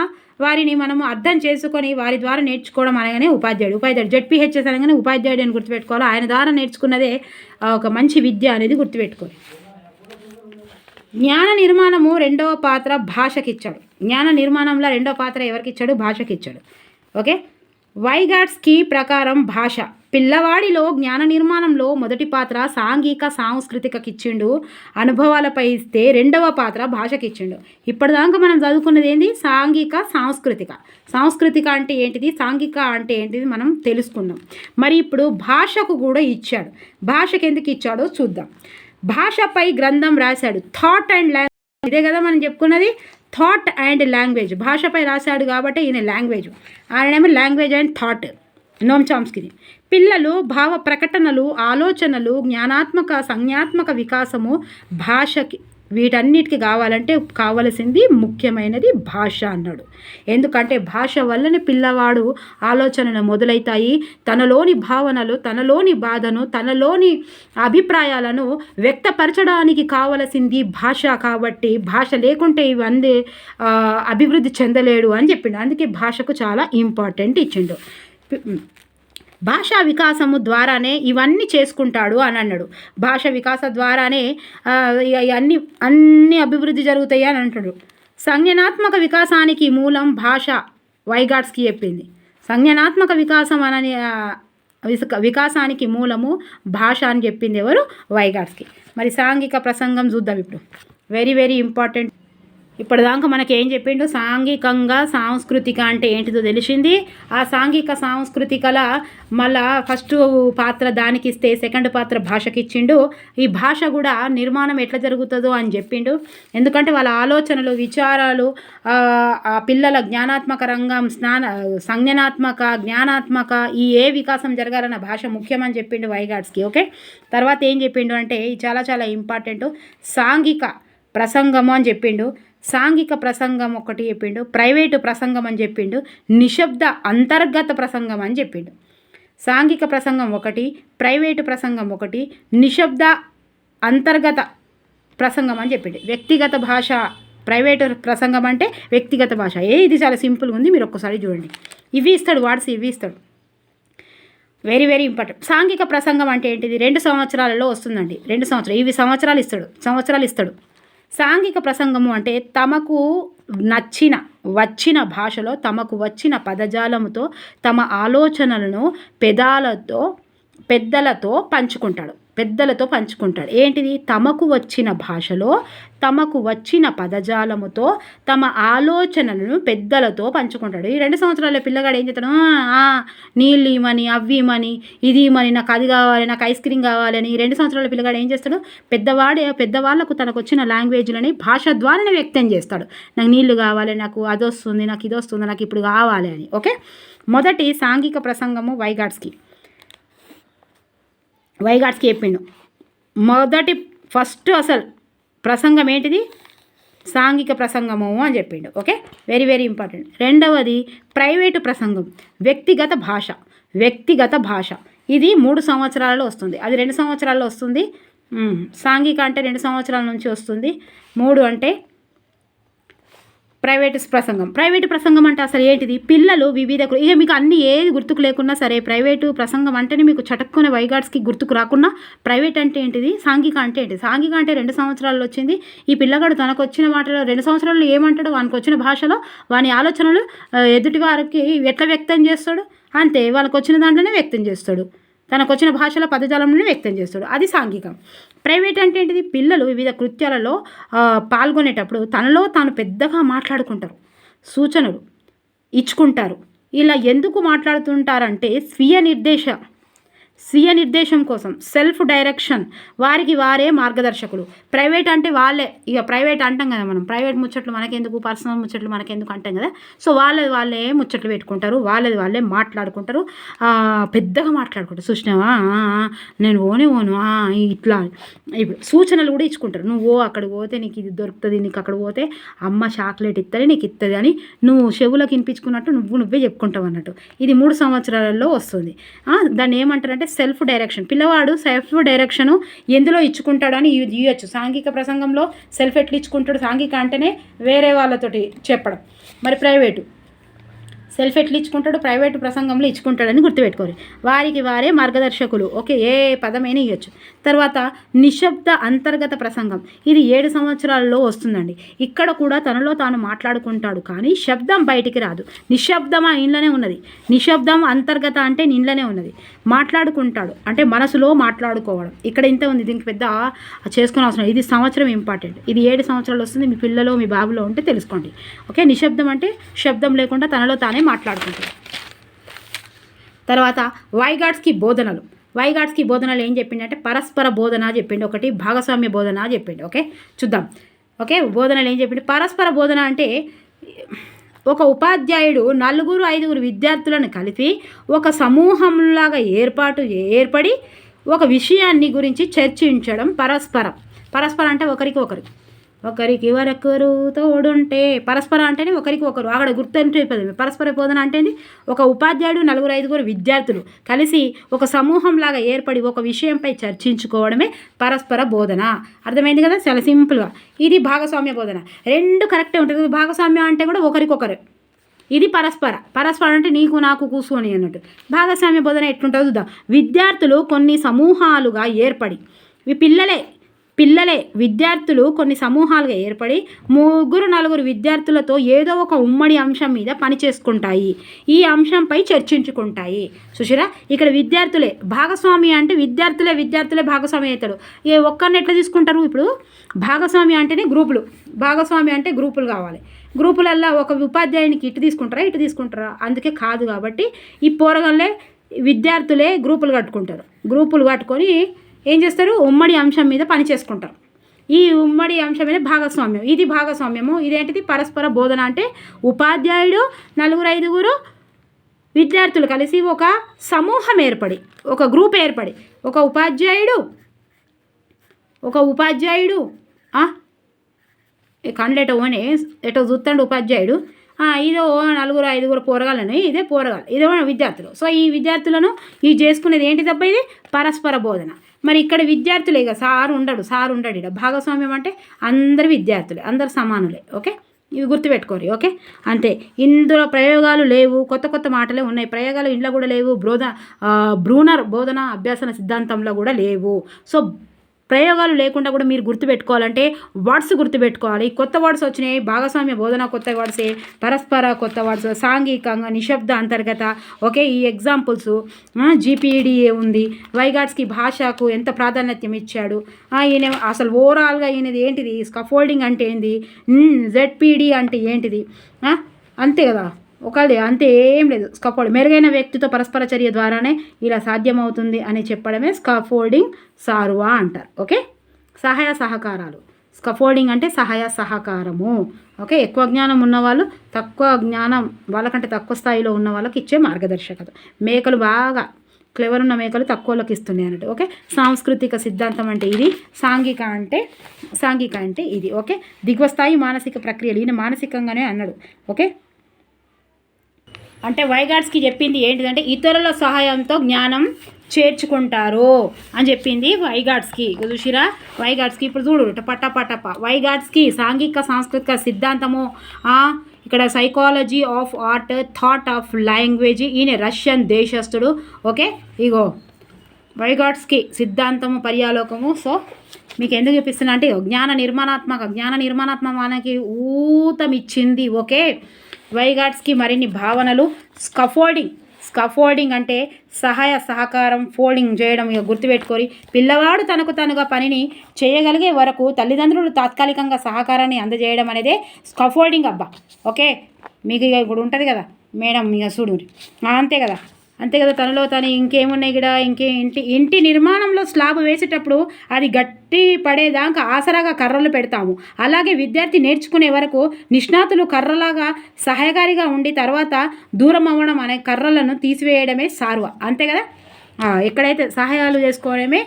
వారిని మనము అర్థం చేసుకొని వారి ద్వారా నేర్చుకోవడం అనగానే ఉపాధ్యాయుడు. జెడ్పీహెచ్ఎస్ అనగానే ఉపాధ్యాయుడు అని గుర్తుపెట్టుకోవాలి. ఆయన ద్వారా నేర్చుకున్నదే ఒక మంచి విద్య అనేది గుర్తుపెట్టుకోవాలి. జ్ఞాన నిర్మాణము రెండవ పాత్ర భాషకి ఇచ్చాడు. జ్ఞాన నిర్మాణంలో రెండవ పాత్ర ఎవరికి ఇచ్చాడు? భాషకి ఇచ్చాడు. ఓకే, వైగాట్స్కి ప్రకారం భాష పిల్లవాడిలో జ్ఞాన నిర్మాణంలో మొదటి పాత్ర సాంఘిక సాంస్కృతికకి ఇచ్చిండు, అనుభవాలపై ఇస్తే రెండవ పాత్ర భాషకి ఇచ్చిండు. ఇప్పటిదాకా మనం చదువుకున్నది ఏంటి? సాంస్కృతిక అంటే ఏంటిది, సాంఘిక అంటే ఏంటిది మనం తెలుసుకున్నాం. మరి ఇప్పుడు భాషకు కూడా ఇచ్చాడు. భాషకు ఎందుకు ఇచ్చాడో చూద్దాం. భాషపై గ్రంథం రాశాడు, థాట్ అండ్ లాంగ్వేజ్. ఇదే కదా మనం చెప్పుకున్నది, థాట్ అండ్ లాంగ్వేజ్. భాషపై రాశాడు కాబట్టి ఈయన లాంగ్వేజ్, ఆయనేమో లాంగ్వేజ్ అండ్ థాట్. నోమ్ చామ్స్కీది. పిల్లలు భావ ప్రకటనలు, ఆలోచనలు, జ్ఞానాత్మక సంజ్ఞాత్మక వికాసము భాషకి, వీటన్నిటికీ కావలసింది ముఖ్యమైనది భాష అన్నాడు. ఎందుకంటే భాష వల్లనే పిల్లవాడు ఆలోచనలు మొదలవుతాయి, తనలోని భావనలు, తనలోని బాధను, తనలోని అభిప్రాయాలను వ్యక్తపరచడానికి కావలసింది భాష. కాబట్టి భాష లేకుంటే ఇవన్నీ అభివృద్ధి చెందలేడు అని చెప్పిండు. అందుకే భాషకు చాలా ఇంపార్టెంట్ ఇచ్చిండు. భాషా వికాసము ద్వారానే ఇవన్నీ చేసుకుంటాడు అని అన్నాడు. భాష వికాస ద్వారానే అన్ని అభివృద్ధి జరుగుతాయి అని అంటాడు. సంజ్ఞానాత్మక వికాసానికి మూలం భాష, వైగాట్స్కి చెప్పింది. సంజ్ఞానాత్మక వికాసానికి మూలము భాష అని చెప్పింది ఎవరు? వైగాట్స్కి. మరి సాంఘిక ప్రసంగం చూద్దాం ఇప్పుడు. Very very important. ఇప్పటిదాకా మనకి ఏం చెప్పిండు? సాంఘికంగా సాంస్కృతిక అంటే ఏంటిదో తెలిసింది. ఆ సాంఘిక సాంస్కృతికల మళ్ళా ఫస్ట్ పాత్ర దానికి ఇస్తే సెకండ్ పాత్ర భాషకి ఇచ్చిండు. ఈ భాష కూడా నిర్మాణం ఎట్లా జరుగుతుందో అని చెప్పిండు. ఎందుకంటే వాళ్ళ ఆలోచనలు, విచారాలు, ఆ పిల్లల జ్ఞానాత్మక రంగం, సంజ్ఞానాత్మక, జ్ఞానాత్మక ఏ వికాసం జరగాలన్న భాష ముఖ్యమని చెప్పిండు వైగాట్స్కి. ఓకే, తర్వాత ఏం చెప్పిండు అంటే చాలా చాలా ఇంపార్టెంట్, సాంఘిక ప్రసంగము అని చెప్పిండు. సాంఘిక ప్రసంగం ఒకటి చెప్పిండు, ప్రైవేటు ప్రసంగం అని చెప్పిండు, నిశ్శబ్ద అంతర్గత ప్రసంగం అని చెప్పిండు. సాంఘిక ప్రసంగం ఒకటి, ప్రైవేటు ప్రసంగం ఒకటి, నిశ్శబ్ద అంతర్గత ప్రసంగం అని చెప్పిండు. వ్యక్తిగత భాష, ప్రైవేటు ప్రసంగం అంటే వ్యక్తిగత భాష. ఇది చాలా సింపుల్గా ఉంది, మీరు ఒక్కసారి చూడండి. ఇవి ఇస్తాడు, వర్డ్స్ ఇవి ఇస్తాడు. Very very important. సాంఘిక ప్రసంగం అంటే ఏంటిది? 2 సంవత్సరాలలో వస్తుందండి. 2 సంవత్సరాలు, ఇవి సంవత్సరాలు ఇస్తాడు. సాంఘిక ప్రసంగము అంటే తమకు వచ్చిన భాషలో తమకు వచ్చిన పదజాలముతో తమ ఆలోచనలను పెద్దలతో పంచుకుంటాడు. ఏంటిది? తమకు వచ్చిన భాషలో తమకు వచ్చిన పదజాలముతో తమ ఆలోచనలను పెద్దలతో పంచుకుంటాడు. ఈ 2 సంవత్సరాల పిల్లగాడు ఏం చేస్తాడు? నీళ్ళు ఇవ్వమని, అవి ఇవ్వమని, ఇది ఇవ్వమని, నాకు అది కావాలి, నాకు ఐస్ క్రీమ్ కావాలని. 2 సంవత్సరాల పిల్లగాడు ఏం చేస్తాడు? పెద్దవాళ్ళకు తనకు వచ్చిన లాంగ్వేజ్లని భాష ద్వారానే వ్యక్తం చేస్తాడు. నాకు నీళ్లు కావాలి, నాకు అది వస్తుంది, నాకు ఇది వస్తుంది, నాకు ఇప్పుడు కావాలి అని. ఓకే, మొదటి సాంఘిక ప్రసంగము వైగాట్స్కి చెప్పిండు. ఫస్ట్ అసలు ప్రసంగం ఏంటిది? సాంఘిక ప్రసంగము అని చెప్పిండు. Okay, very very important. రెండవది ప్రైవేటు ప్రసంగం, వ్యక్తిగత భాష. ఇది 3 సంవత్సరాలలో వస్తుంది, అది 2 సంవత్సరాల్లో వస్తుంది. సాంఘిక అంటే 2 సంవత్సరాల నుంచి వస్తుంది. 3 అంటే ప్రైవేటు ప్రసంగం అంటే అసలు ఏంటిది? పిల్లలు ఇక మీకు అన్ని ఏది గుర్తుకు లేకున్నా సరే, ప్రైవేటు ప్రసంగం అంటేనే మీకు చటుక్కునే వైగాట్స్కి గుర్తుకు రాకున్నా ప్రైవేట్ అంటే ఏంటిది, సాంఘిక అంటే ఏంటిది? సాంఘిక అంటే 2 సంవత్సరాల్లో వచ్చింది. ఈ పిల్లగాడు తనకు వచ్చిన మాటలో 2 సంవత్సరాల్లో ఏమంటాడు? వానికి వచ్చిన భాషలో వాని ఆలోచనలు ఎదుటి వారికి ఎట్లా వ్యక్తం చేస్తాడు? అంతే, వాళ్ళకి వచ్చిన దాంట్లోనే వ్యక్తం చేస్తాడు. తనకు వచ్చిన భాషల పదజాలంలోనే వ్యక్తం చేస్తాడు. అది సాంఘికం. ప్రైవేట్ అంటే ఏంటిది? పిల్లలు వివిధ కృత్యాలలో పాల్గొనేటప్పుడు తనలో తాను పెద్దగా మాట్లాడుకుంటారు, సూచనలు ఇచ్చుకుంటారు. ఇలా ఎందుకు మాట్లాడుతుంటారంటే స్వీయ నిర్దేశం కోసం, సెల్ఫ్ డైరెక్షన్, వారికి వారే మార్గదర్శకులు. ప్రైవేట్ అంటే వాళ్ళే, ఇక ప్రైవేట్ అంటాం కదా మనం, ప్రైవేట్ ముచ్చట్లు మనకెందుకు, పర్సనల్ ముచ్చట్లు మనకెందుకు అంటాం కదా. సో వాళ్ళే ముచ్చట్లు పెట్టుకుంటారు, వాళ్ళే మాట్లాడుకుంటారు, పెద్దగా మాట్లాడుకుంటారు. చూసినావా, నేను ఓను ఇట్లా. ఇప్పుడు సూచనలు కూడా ఇచ్చుకుంటారు. నువ్వు అక్కడికి పోతే నీకు ఇది దొరుకుతుంది, నీకు అక్కడ పోతే అమ్మ చాక్లెట్ ఇస్తుంది, నీకు ఇస్తుంది అని నువ్వు చెవులకు వినిపించుకున్నట్టు నువ్వే చెప్పుకుంటావు అన్నట్టు. ఇది 3 సంవత్సరాలలో వస్తుంది. దాన్ని ఏమంటారంటే సెల్ఫ్ డైరెక్షన్. పిల్లవాడు సెల్ఫ్ డైరెక్షన్ ఎందులో ఇచ్చుకుంటాడు అని ఇవ్వచ్చు. సాంఘిక ప్రసంగంలో సెల్ఫ్ ఎట్లా ఇచ్చుకుంటాడు? సాంఘిక అంటేనే వేరే వాళ్ళతోటి చెప్పడం. మరి ప్రైవేటు సెల్ఫ్ ఎట్లా ఇచ్చుకుంటాడు? ప్రైవేటు ప్రసంగంలో ఇచ్చుకుంటాడని గుర్తుపెట్టుకోరు. వారికి వారే మార్గదర్శకులు. ఓకే, ఏ పదమైనా ఇవ్వచ్చు. తర్వాత నిశ్శబ్ద అంతర్గత ప్రసంగం, ఇది 7 సంవత్సరాల్లో వస్తుందండి. ఇక్కడ కూడా తనలో తాను మాట్లాడుకుంటాడు, కానీ శబ్దం బయటికి రాదు. నిశ్శబ్దం ఆ ఇంట్లోనే ఉన్నది, నిశ్శబ్దం అంతర్గత అంటే ఇంట్లోనే ఉన్నది. మాట్లాడుకుంటాడు అంటే మనసులో మాట్లాడుకోవడం. ఇక్కడ ఇంత ఉంది, దీనికి పెద్ద చేసుకునే అవసరం. ఇది సంవత్సరం ఇంపార్టెంట్. ఇది 7 సంవత్సరాలు వస్తుంది. మీ పిల్లలో మీ బాబులో ఉంటే తెలుసుకోండి. ఓకే, నిశ్శబ్దం అంటే శబ్దం లేకుండా తనలో తానే మాట్లాడుకుంటాడు. తర్వాత వైగాట్స్కి బోధనలు ఏం చెప్పిండంటే పరస్పర బోధన చెప్పిండు, ఒకటి భాగస్వామ్య బోధన చెప్పిండు. ఓకే, చూద్దాం. ఓకే, బోధనలు ఏం చెప్పిండు? పరస్పర బోధన అంటే ఒక ఉపాధ్యాయుడు 4-5 విద్యార్థులను కలిపి ఒక సమూహంలాగా ఏర్పడి ఒక విషయాన్ని గురించి చర్చించడం పరస్పరం అంటే ఒకరికి వరొకరు తోడుంటే. పరస్పరం అంటేనే ఒకరికి ఒకరు, అక్కడ గుర్తుంటే పరస్పర బోధన అంటే ఒక ఉపాధ్యాయుడు 4-5 విద్యార్థులు కలిసి ఒక సమూహంలాగా ఏర్పడి ఒక విషయంపై చర్చించుకోవడమే పరస్పర బోధన. అర్థమైంది కదా, చాలా సింపుల్గా. ఇది భాగస్వామ్య బోధన. 2 కరెక్టే ఉంటుంది. భాగస్వామ్యం అంటే కూడా ఒకరికొకరు. ఇది పరస్పర అంటే నీకు నాకు కూర్చొని అన్నట్టు. భాగస్వామ్య బోధన ఎట్లుంటుందో చూద్దాం. విద్యార్థులు కొన్ని సమూహాలుగా ఏర్పడి, విద్యార్థులు కొన్ని సమూహాలుగా ఏర్పడి 3-4 విద్యార్థులతో ఏదో ఒక ఉమ్మడి అంశం మీద పని చేసుకుంటాయి, ఈ అంశంపై చర్చించుకుంటాయి. చూసిరా, ఇక్కడ విద్యార్థులే భాగస్వామి అంటే విద్యార్థులే భాగస్వామి అవుతాడు. ఒక్కరిని ఎట్లా తీసుకుంటారు? ఇప్పుడు భాగస్వామి అంటేనే భాగస్వామి అంటే గ్రూపులు కావాలి. గ్రూపులల్లో ఒక ఉపాధ్యాయునికి ఇటు తీసుకుంటారా? అందుకే కాదు. కాబట్టి ఈ పోరగాళ్ళే విద్యార్థులే గ్రూపులు కట్టుకొని ఏం చేస్తారు? ఉమ్మడి అంశం మీద పని చేసుకుంటారు. ఈ ఉమ్మడి అంశమే భాగస్వామ్యం. ఇది భాగస్వామ్యము. ఇదేంటిది? పరస్పర బోధన అంటే ఉపాధ్యాయుడు 4-5 విద్యార్థులు కలిసి ఒక సమూహం ఏర్పడి, ఒక గ్రూప్ ఏర్పడి, ఒక ఉపాధ్యాయుడు కండ్లెట ఓనే ఎటో చూస్తాడు ఉపాధ్యాయుడు. ఇదో 4-5 పోరగాళ్ళని, ఇదే విద్యార్థులు. సో ఈ విద్యార్థులను చేసుకునేది ఏంటిదబ్బా? ఇది పరస్పర బోధన. మరి ఇక్కడ విద్యార్థులే ఇక సారు ఉండడు ఇక్కడ. భాగస్వామ్యం అంటే అందరు విద్యార్థులే, అందరు సమానులే. ఓకే, ఇవి గుర్తుపెట్టుకోరు. ఓకే, అంతే. ఇందులో ప్రయోగాలు లేవు, కొత్త కొత్త మాటలే ఉన్నాయి. ప్రయోగాలు ఇంట్లో కూడా లేవు, బ్రూనర్ బోధన అభ్యాసన సిద్ధాంతంలో కూడా లేవు. సో ప్రయోగాలు లేకుండా కూడా మీరు గుర్తుపెట్టుకోవాలంటే వర్డ్స్ గుర్తుపెట్టుకోవాలి. కొత్త వర్డ్స్ వచ్చినాయి, భాగస్వామ్య బోధన కొత్త వర్డ్సే, పరస్పర కొత్త వర్డ్స్, సాంఘికంగా, నిశ్శబ్ద అంతర్గత. ఓకే, ఈ ఎగ్జాంపుల్స్ జీపీడీఏ ఉంది. వైగాట్స్కి భాషకు ఎంత ప్రాధాన్యత ఇచ్చాడు, ఈయన అసలు ఓవరాల్గా ఈయనది ఏంటిది, స్కఫోల్డింగ్ అంటే ఏంటి, జెడ్పీడీ అంటే ఏంటిది, అంతే కదా. ఒకళ్ళే అంతే, ఏం లేదు. స్కఫోల్డ్ మెరుగైన వ్యక్తితో పరస్పర చర్య ద్వారానే ఇలా సాధ్యమవుతుంది అని చెప్పడమే స్కఫోల్డింగ్ సార్వా అంటారు. ఓకే, సహాయ సహకారాలు. స్కఫోల్డింగ్ అంటే సహాయ సహకారము. ఓకే, ఎక్కువ జ్ఞానం ఉన్నవాళ్ళు తక్కువ జ్ఞానం వాళ్ళకంటే తక్కువ స్థాయిలో ఉన్న వాళ్ళకి ఇచ్చే మార్గదర్శకత. మేకలు బాగా క్లెవర్ ఉన్న మేకలు తక్కువలోకి ఇస్తున్నాయి అన్నట్టు. ఓకే, సాంస్కృతిక సిద్ధాంతం అంటే ఇది, సాంఘిక అంటే ఇది. ఓకే, దిగువ స్థాయి మానసిక ప్రక్రియలు, ఈయన మానసికంగానే అన్నాడు. ఓకే, అంటే వైగాట్స్కి చెప్పింది ఏంటిదంటే ఇతరుల సహాయంతో జ్ఞానం చేర్చుకుంటారు అని చెప్పింది వైగాట్స్కి. చూసిరా వైగాట్స్కి. ఇప్పుడు చూడు పట్టపట్టప వైగాట్స్కి సాంఘిక సాంస్కృతిక సిద్ధాంతము, ఇక్కడ psychology of art, thought of language. ఈయన రష్యన్ దేశస్థుడు. ఓకే, ఇగో వైగాట్స్కి సిద్ధాంతము పర్యాలోకము. సో మీకు ఎందుకు చూపిస్తున్నా అంటే జ్ఞాన నిర్మాణాత్మక మనకి ఊతమిచ్చింది. ఓకే, వైగాట్స్కి మరిన్ని భావనలు. స్కఫోల్డింగ్ అంటే సహాయ సహకారం, ఫోల్డింగ్ చేయడం. ఇక గుర్తుపెట్టుకొని పిల్లవాడు తనకు తనుగా పనిని చేయగలిగే వరకు తల్లిదండ్రులు తాత్కాలికంగా సహకారాన్ని అందజేయడం అనేదే స్కఫోల్డింగ్ అబ్బా. ఓకే, మీకు ఇక ఇప్పుడు ఉంటుంది కదా మేడం, ఇక చూడు అంతే కదా తనలో తను ఇంకేమున్నాయి కూడా ఇంటి నిర్మాణంలో స్లాబ్ వేసేటప్పుడు అది గట్టి పడేదాకా ఆసరాగా కర్రలు పెడతాము. అలాగే విద్యార్థి నేర్చుకునే వరకు నిష్ణాతులు కర్రలాగా సహాయకారిగా ఉండి తర్వాత దూరం అవ్వడం అనే కర్రలను తీసివేయడమే సార్వ. అంతే కదా, ఎక్కడైతే సహాయాలు చేసుకోవడమే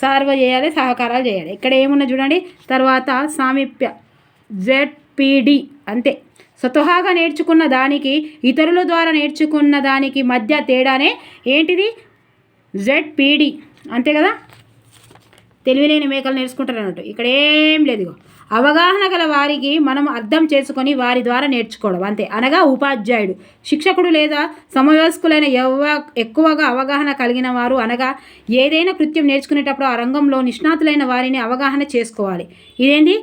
సార్వ చేయాలి, సహకారాలు చేయాలి. ఇక్కడ ఏమున్నా చూడండి. తర్వాత సామీప్య జెడ్పీడి అంతే. స్వతహాగా నేర్చుకున్న దానికి ఇతరుల ద్వారా నేర్చుకున్న దానికి మధ్య తేడానే ఏంటిది, జెడ్పీడి. అంతే కదా, తెలివిలేని మేకలు నేర్చుకుంటారు అన్నట్టు. ఇక్కడ ఏం లేదు. అవగాహన గల వారికి మనం అర్థం చేసుకొని వారి ద్వారా నేర్చుకోవడం అంతే. అనగా ఉపాధ్యాయుడు, శిక్షకుడు లేదా సమవయస్కులైన ఎక్కువగా అవగాహన కలిగిన వారు, అనగా ఏదైనా కృత్యం నేర్చుకునేటప్పుడు ఆ రంగంలో నిష్ణాతులైన వారిని అవగాహన చేసుకోవాలి. ఇదేంటి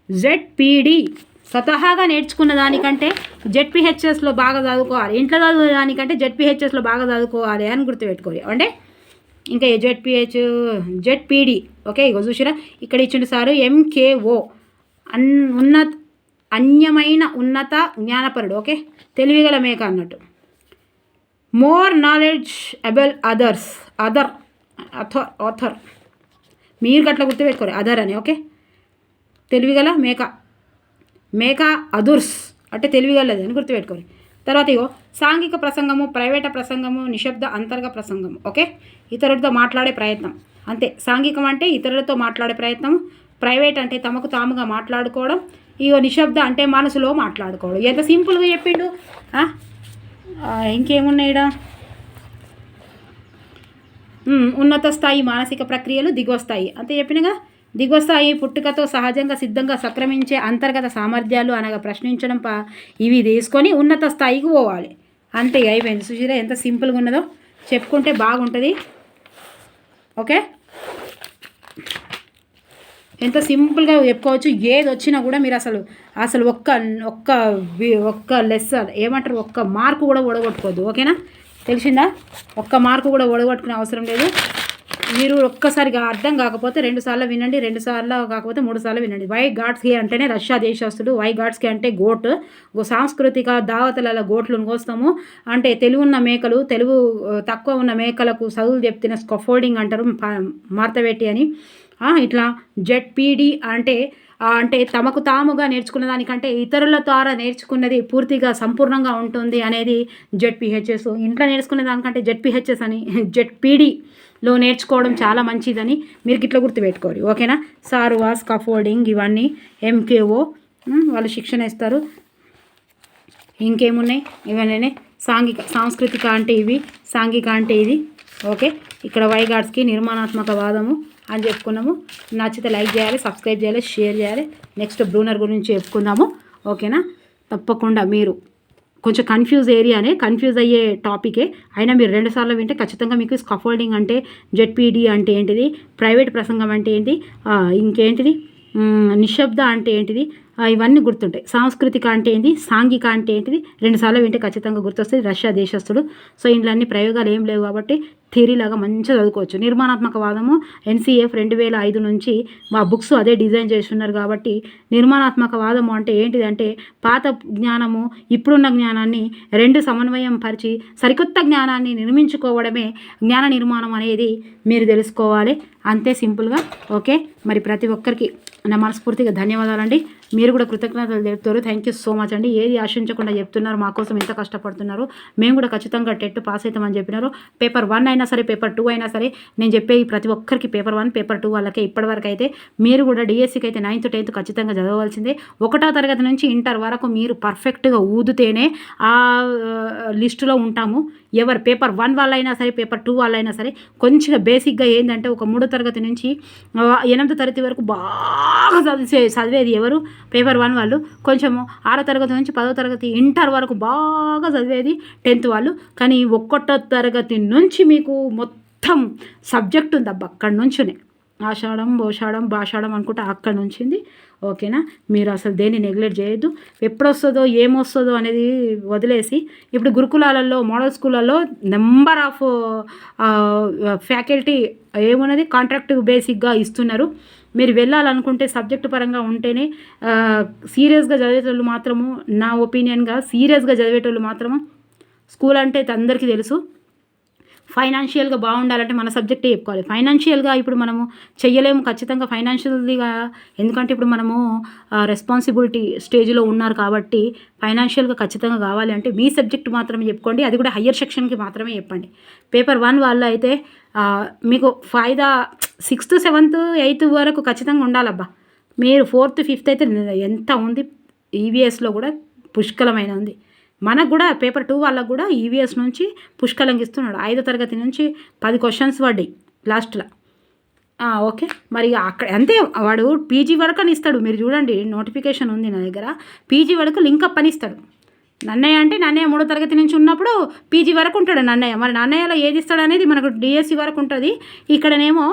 జెడ్పీడి. స్వతహాగా నేర్చుకున్న దానికంటే జెడ్పీహెచ్ఎస్లో బాగా చదువుకోవాలి, ఇంట్లో చదువుకునే దానికంటే జెడ్పీహెచ్ఎస్లో బాగా చదువుకోవాలి అని గుర్తుపెట్టుకోవాలి. అంటే ఇంకా జెడ్పీడి. ఓకే, ఇగో చూసిరా ఇక్కడ ఇచ్చిండు సారు. ఎంకేఓ ఉన్నత జ్ఞానపరుడు. ఓకే, తెలివిగల మేక అన్నట్టు. మోర్ నాలెడ్జ్ అబౌట్ ఆథర్ మీరు గట్లా గుర్తుపెట్టుకోరు అదర్ అని. ఓకే, తెలివిగల మేక అదుర్స్ అంటే తెలివిగలది అని గుర్తుపెట్టుకోవాలి. తర్వాత ఇగో సాంఘిక ప్రసంగము, ప్రైవేట ప్రసంగము, నిశ్శబ్ద అంతర్గత ప్రసంగం. ఓకే, ఇతరులతో మాట్లాడే ప్రయత్నం అంతే. సాంఘికం అంటే ఇతరులతో మాట్లాడే ప్రయత్నం, ప్రైవేట్ అంటే తమకు తాముగా మాట్లాడుకోవడం, ఇగో నిశ్శబ్ద అంటే మనసులో మాట్లాడుకోవడం. ఎంత సింపుల్గా చెప్పిండు. ఇంకేమున్నాయిడ, ఉన్నత స్థాయి మానసిక ప్రక్రియలు, దిగువ స్థాయి అంతే చెప్పిన కదా. దిగువ స్థాయి పుట్టుకతో సహజంగా సిద్ధంగా సంక్రమించే అంతర్గత సామర్థ్యాలు అనగా ప్రశ్నించడం ఇవి తీసుకొని ఉన్నత స్థాయికి పోవాలి. అంతే, అయిపోయింది. సుశీల ఎంత సింపుల్గా ఉన్నదో చెప్పుకుంటే బాగుంటుంది. ఓకే, ఎంత సింపుల్గా చెప్పుకోవచ్చు. ఏది వచ్చినా కూడా మీరు అసలు ఒక్క లెసన్ ఏమంటారు, ఒక్క మార్కు కూడా ఓడగొట్టుకోవద్దు. ఓకేనా, తెలిసిందా? ఒక్క మార్కు కూడా ఓడగొట్టుకునే అవసరం లేదు. మీరు ఒక్కసారిగా అర్థం కాకపోతే 2 సార్లు వినండి, 2 సార్లు కాకపోతే 3 సార్లు వినండి. వైగాట్స్కి అంటేనే రష్యా దేశస్తుడు. వైగాట్స్కి అంటే గోట్, సాంస్కృతిక దావతల గోట్లను కోస్తాము. అంటే తెలుగు ఉన్న మేకలు, తెలుగు తక్కువ ఉన్న మేకలకు చదువులు చెప్తున్న స్కఫోల్డింగ్ అంటారు, మార్తబెట్టి అని. ఇట్లా జెడ్పీడి అంటే తమకు తాముగా నేర్చుకున్న దానికంటే ఇతరుల ద్వారా నేర్చుకున్నది పూర్తిగా సంపూర్ణంగా ఉంటుంది అనేది జెడ్పీహెచ్ఎస్. ఇంట్లో నేర్చుకునే దానికంటే జెడ్పీహెచ్ఎస్ అని జెడ్పీడీలో నేర్చుకోవడం చాలా మంచిదని మీరు ఇట్లా గుర్తుపెట్టుకోవాలి. ఓకేనా, సార్వా, స్కఫోల్డింగ్ ఇవన్నీ ఎంకేఓ వాళ్ళు శిక్షణ ఇస్తారు. ఇంకేమున్నాయి, ఇవన్నీ సాంస్కృతిక అంటే ఇవి, సాంఘిక అంటే ఇది. ఓకే, ఇక్కడ వైగాట్స్కి నిర్మాణాత్మక వాదము, అని చెప్పుకున్నాము. నచ్చితే లైక్ చేయాలి, సబ్స్క్రైబ్ చేయాలి, షేర్ చేయాలి. నెక్స్ట్ బ్రూనర్ గురించి చెప్పుకుందాము. ఓకేనా? తప్పకుండా మీరు కొంచెం కన్ఫ్యూజ్ అయ్యే టాపికే అయినా మీరు 2 సార్లు వింటే ఖచ్చితంగా మీకు స్కాఫోల్డింగ్ అంటే జెడ్పీడి అంటే ఏంటిది, ప్రైవేట్ ప్రసంగం అంటే ఏంటి, ఇంకేంటిది నిశ్శబ్ద అంటే ఏంటిది, ఇవన్నీ గుర్తుంటాయి. సాంస్కృతిక అంటే ఏంటి, సాంఘిక అంటే ఏంటిది 2 సార్లు వింటే ఖచ్చితంగా గుర్తొస్తుంది. రష్యా దేశస్థుడు. సో ఇంట్లో అన్ని ప్రయోగాలు ఏం లేవు కాబట్టి థియరీలాగా మంచిగా చదువుకోవచ్చు. నిర్మాణాత్మకవాదము NCF 2005 నుంచి మా బుక్స్ అదే డిజైన్ చేస్తున్నారు కాబట్టి నిర్మాణాత్మకవాదము అంటే ఏంటిదంటే పాత జ్ఞానము ఇప్పుడున్న జ్ఞానాన్ని 2 సమన్వయం పరిచి సరికొత్త జ్ఞానాన్ని నిర్మించుకోవడమే జ్ఞాన నిర్మాణం అనేది మీరు తెలుసుకోవాలి. అంతే సింపుల్గా. ఓకే, మరి ప్రతి ఒక్కరికి నా మనస్ఫూర్తిగా ధన్యవాదాలండి. మీరు కూడా కృతజ్ఞతలు తెలుపుతారు. థ్యాంక్ యూ సో మచ్ అండి. ఏది ఆశించకుండా చెప్తున్నారు, మా కోసం ఎంత కష్టపడుతున్నారు. మేము కూడా ఖచ్చితంగా టెట్ పాస్ అవుతామని చెప్పినారు. పేపర్ 1 అయినా సరే, పేపర్ 2 అయినా సరే, నేను చెప్పే ప్రతి ఒక్కరికి పేపర్ 1 పేపర్ 2 వాళ్ళకే ఇప్పటివరకు అయితే మీరు కూడా డిఎస్సికి అయితే 9th 10th ఖచ్చితంగా చదవవలసిందే. 1వ తరగతి నుంచి ఇంటర్ వరకు మీరు పర్ఫెక్ట్గా ఊదితేనే ఆ లిస్టులో ఉంటాము. ఎవరు పేపర్ 1 వాళ్ళైనా సరే, పేపర్ 2 వాళ్ళైనా సరే, కొంచెం బేసిక్గా ఏంటంటే ఒక 3వ తరగతి నుంచి 8వ తరగతి వరకు బాగా చదివేది ఎవరు, పేపర్ 1 వాళ్ళు. కొంచెము 6వ తరగతి నుంచి 10వ తరగతి ఇంటర్ వరకు బాగా చదివేది 10th వాళ్ళు. కానీ 1వ తరగతి నుంచి మీకు మొత్తం సబ్జెక్ట్ ఉంది అబ్బా. అక్కడి నుంచినే ఆషాఢం, బోషాఢం, భాషాఢం అనుకుంటే అక్కడి నుంచింది. ఓకేనా? మీరు అసలు దేన్ని నెగ్లెక్ట్ చేయొద్దు. ఎప్పుడొస్తుందో ఏమొస్తుందో అనేది వదిలేసి, ఇప్పుడు గురుకులాలలో, మోడల్ స్కూళ్ళల్లో నెంబర్ ఆఫ్ ఫ్యాకల్టీ ఏమున్నది కాంట్రాక్ట్ బేసిక్గా ఇస్తున్నారు. మీరు వెళ్ళాలనుకుంటే సబ్జెక్టు పరంగా ఉంటేనే సీరియస్గా చదివేటోళ్ళు మాత్రము, నా ఒపీనియన్గా సీరియస్గా చదివేటోళ్ళు మాత్రము స్కూల్ అంటే అందరికీ తెలుసు. ఫైనాన్షియల్గా బాగుండాలంటే మన సబ్జెక్టే చెప్పుకోవాలి. ఫైనాన్షియల్గా ఇప్పుడు మనము చెయ్యలేము ఖచ్చితంగా ఫైనాన్షియల్గా, ఎందుకంటే ఇప్పుడు మనము రెస్పాన్సిబిలిటీ స్టేజ్లో ఉన్నారు కాబట్టి ఫైనాన్షియల్గా ఖచ్చితంగా కావాలి అంటే మీ సబ్జెక్ట్ మాత్రమే చెప్పుకోండి. అది కూడా హయ్యర్ సెక్షన్కి మాత్రమే చెప్పండి. పేపర్ 1 వాళ్ళు అయితే మీకు 6th 7th 8th వరకు ఖచ్చితంగా ఉండాలబ్బా. మీరు 4th 5th అయితే ఎంత ఉంది, ఈవీఎస్లో కూడా పుష్కలమైన ఉంది. మనకు కూడా పేపర్ 2 వాళ్ళకు కూడా ఈవీఎస్ నుంచి పుష్కలంగా ఇస్తున్నాడు. 5వ తరగతి నుంచి 10 క్వశ్చన్స్ పడ్డాయి లాస్ట్లో. ఓకే, మరి అక్కడ అంతే. వాడు పీజీ వరకు అని ఇస్తాడు. మీరు చూడండి, నోటిఫికేషన్ ఉంది నా దగ్గర. పీజీ వరకు లింకప్ అని ఇస్తాడు. నన్నయ్య అంటే నన్నయ్య 3వ తరగతి నుంచి ఉన్నప్పుడు పీజీ వరకు ఉంటాడు నన్నయ్య. మరి నన్నయ్యలో ఏది ఇస్తాడు అనేది మనకు డిఎస్సి వరకు ఉంటుంది. ఇక్కడనేమో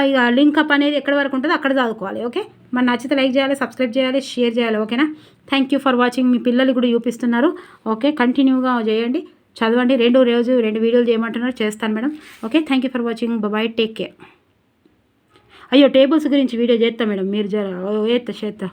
ఇక లింకప్ అనేది ఎక్కడి వరకు ఉంటుందో అక్కడ చదువుకోవాలి. ఓకే, మరి నచ్చితే లైక్ చేయాలి, సబ్స్క్రైబ్ చేయాలి, షేర్ చేయాలి. ఓకేనా? Thank you for watching. మీ పిల్లలు కూడా చూపిస్తున్నారు. ఓకే, కంటిన్యూగా చేయండి, చదవండి. 2 వీడియోలు చేయమంటున్నారు, చేస్తాను madam. Okay, thank you for watching. Bye, take care. అయ్యో, టేబుల్స్ గురించి వీడియో చేస్తా మేడం. మీరు చేస్తా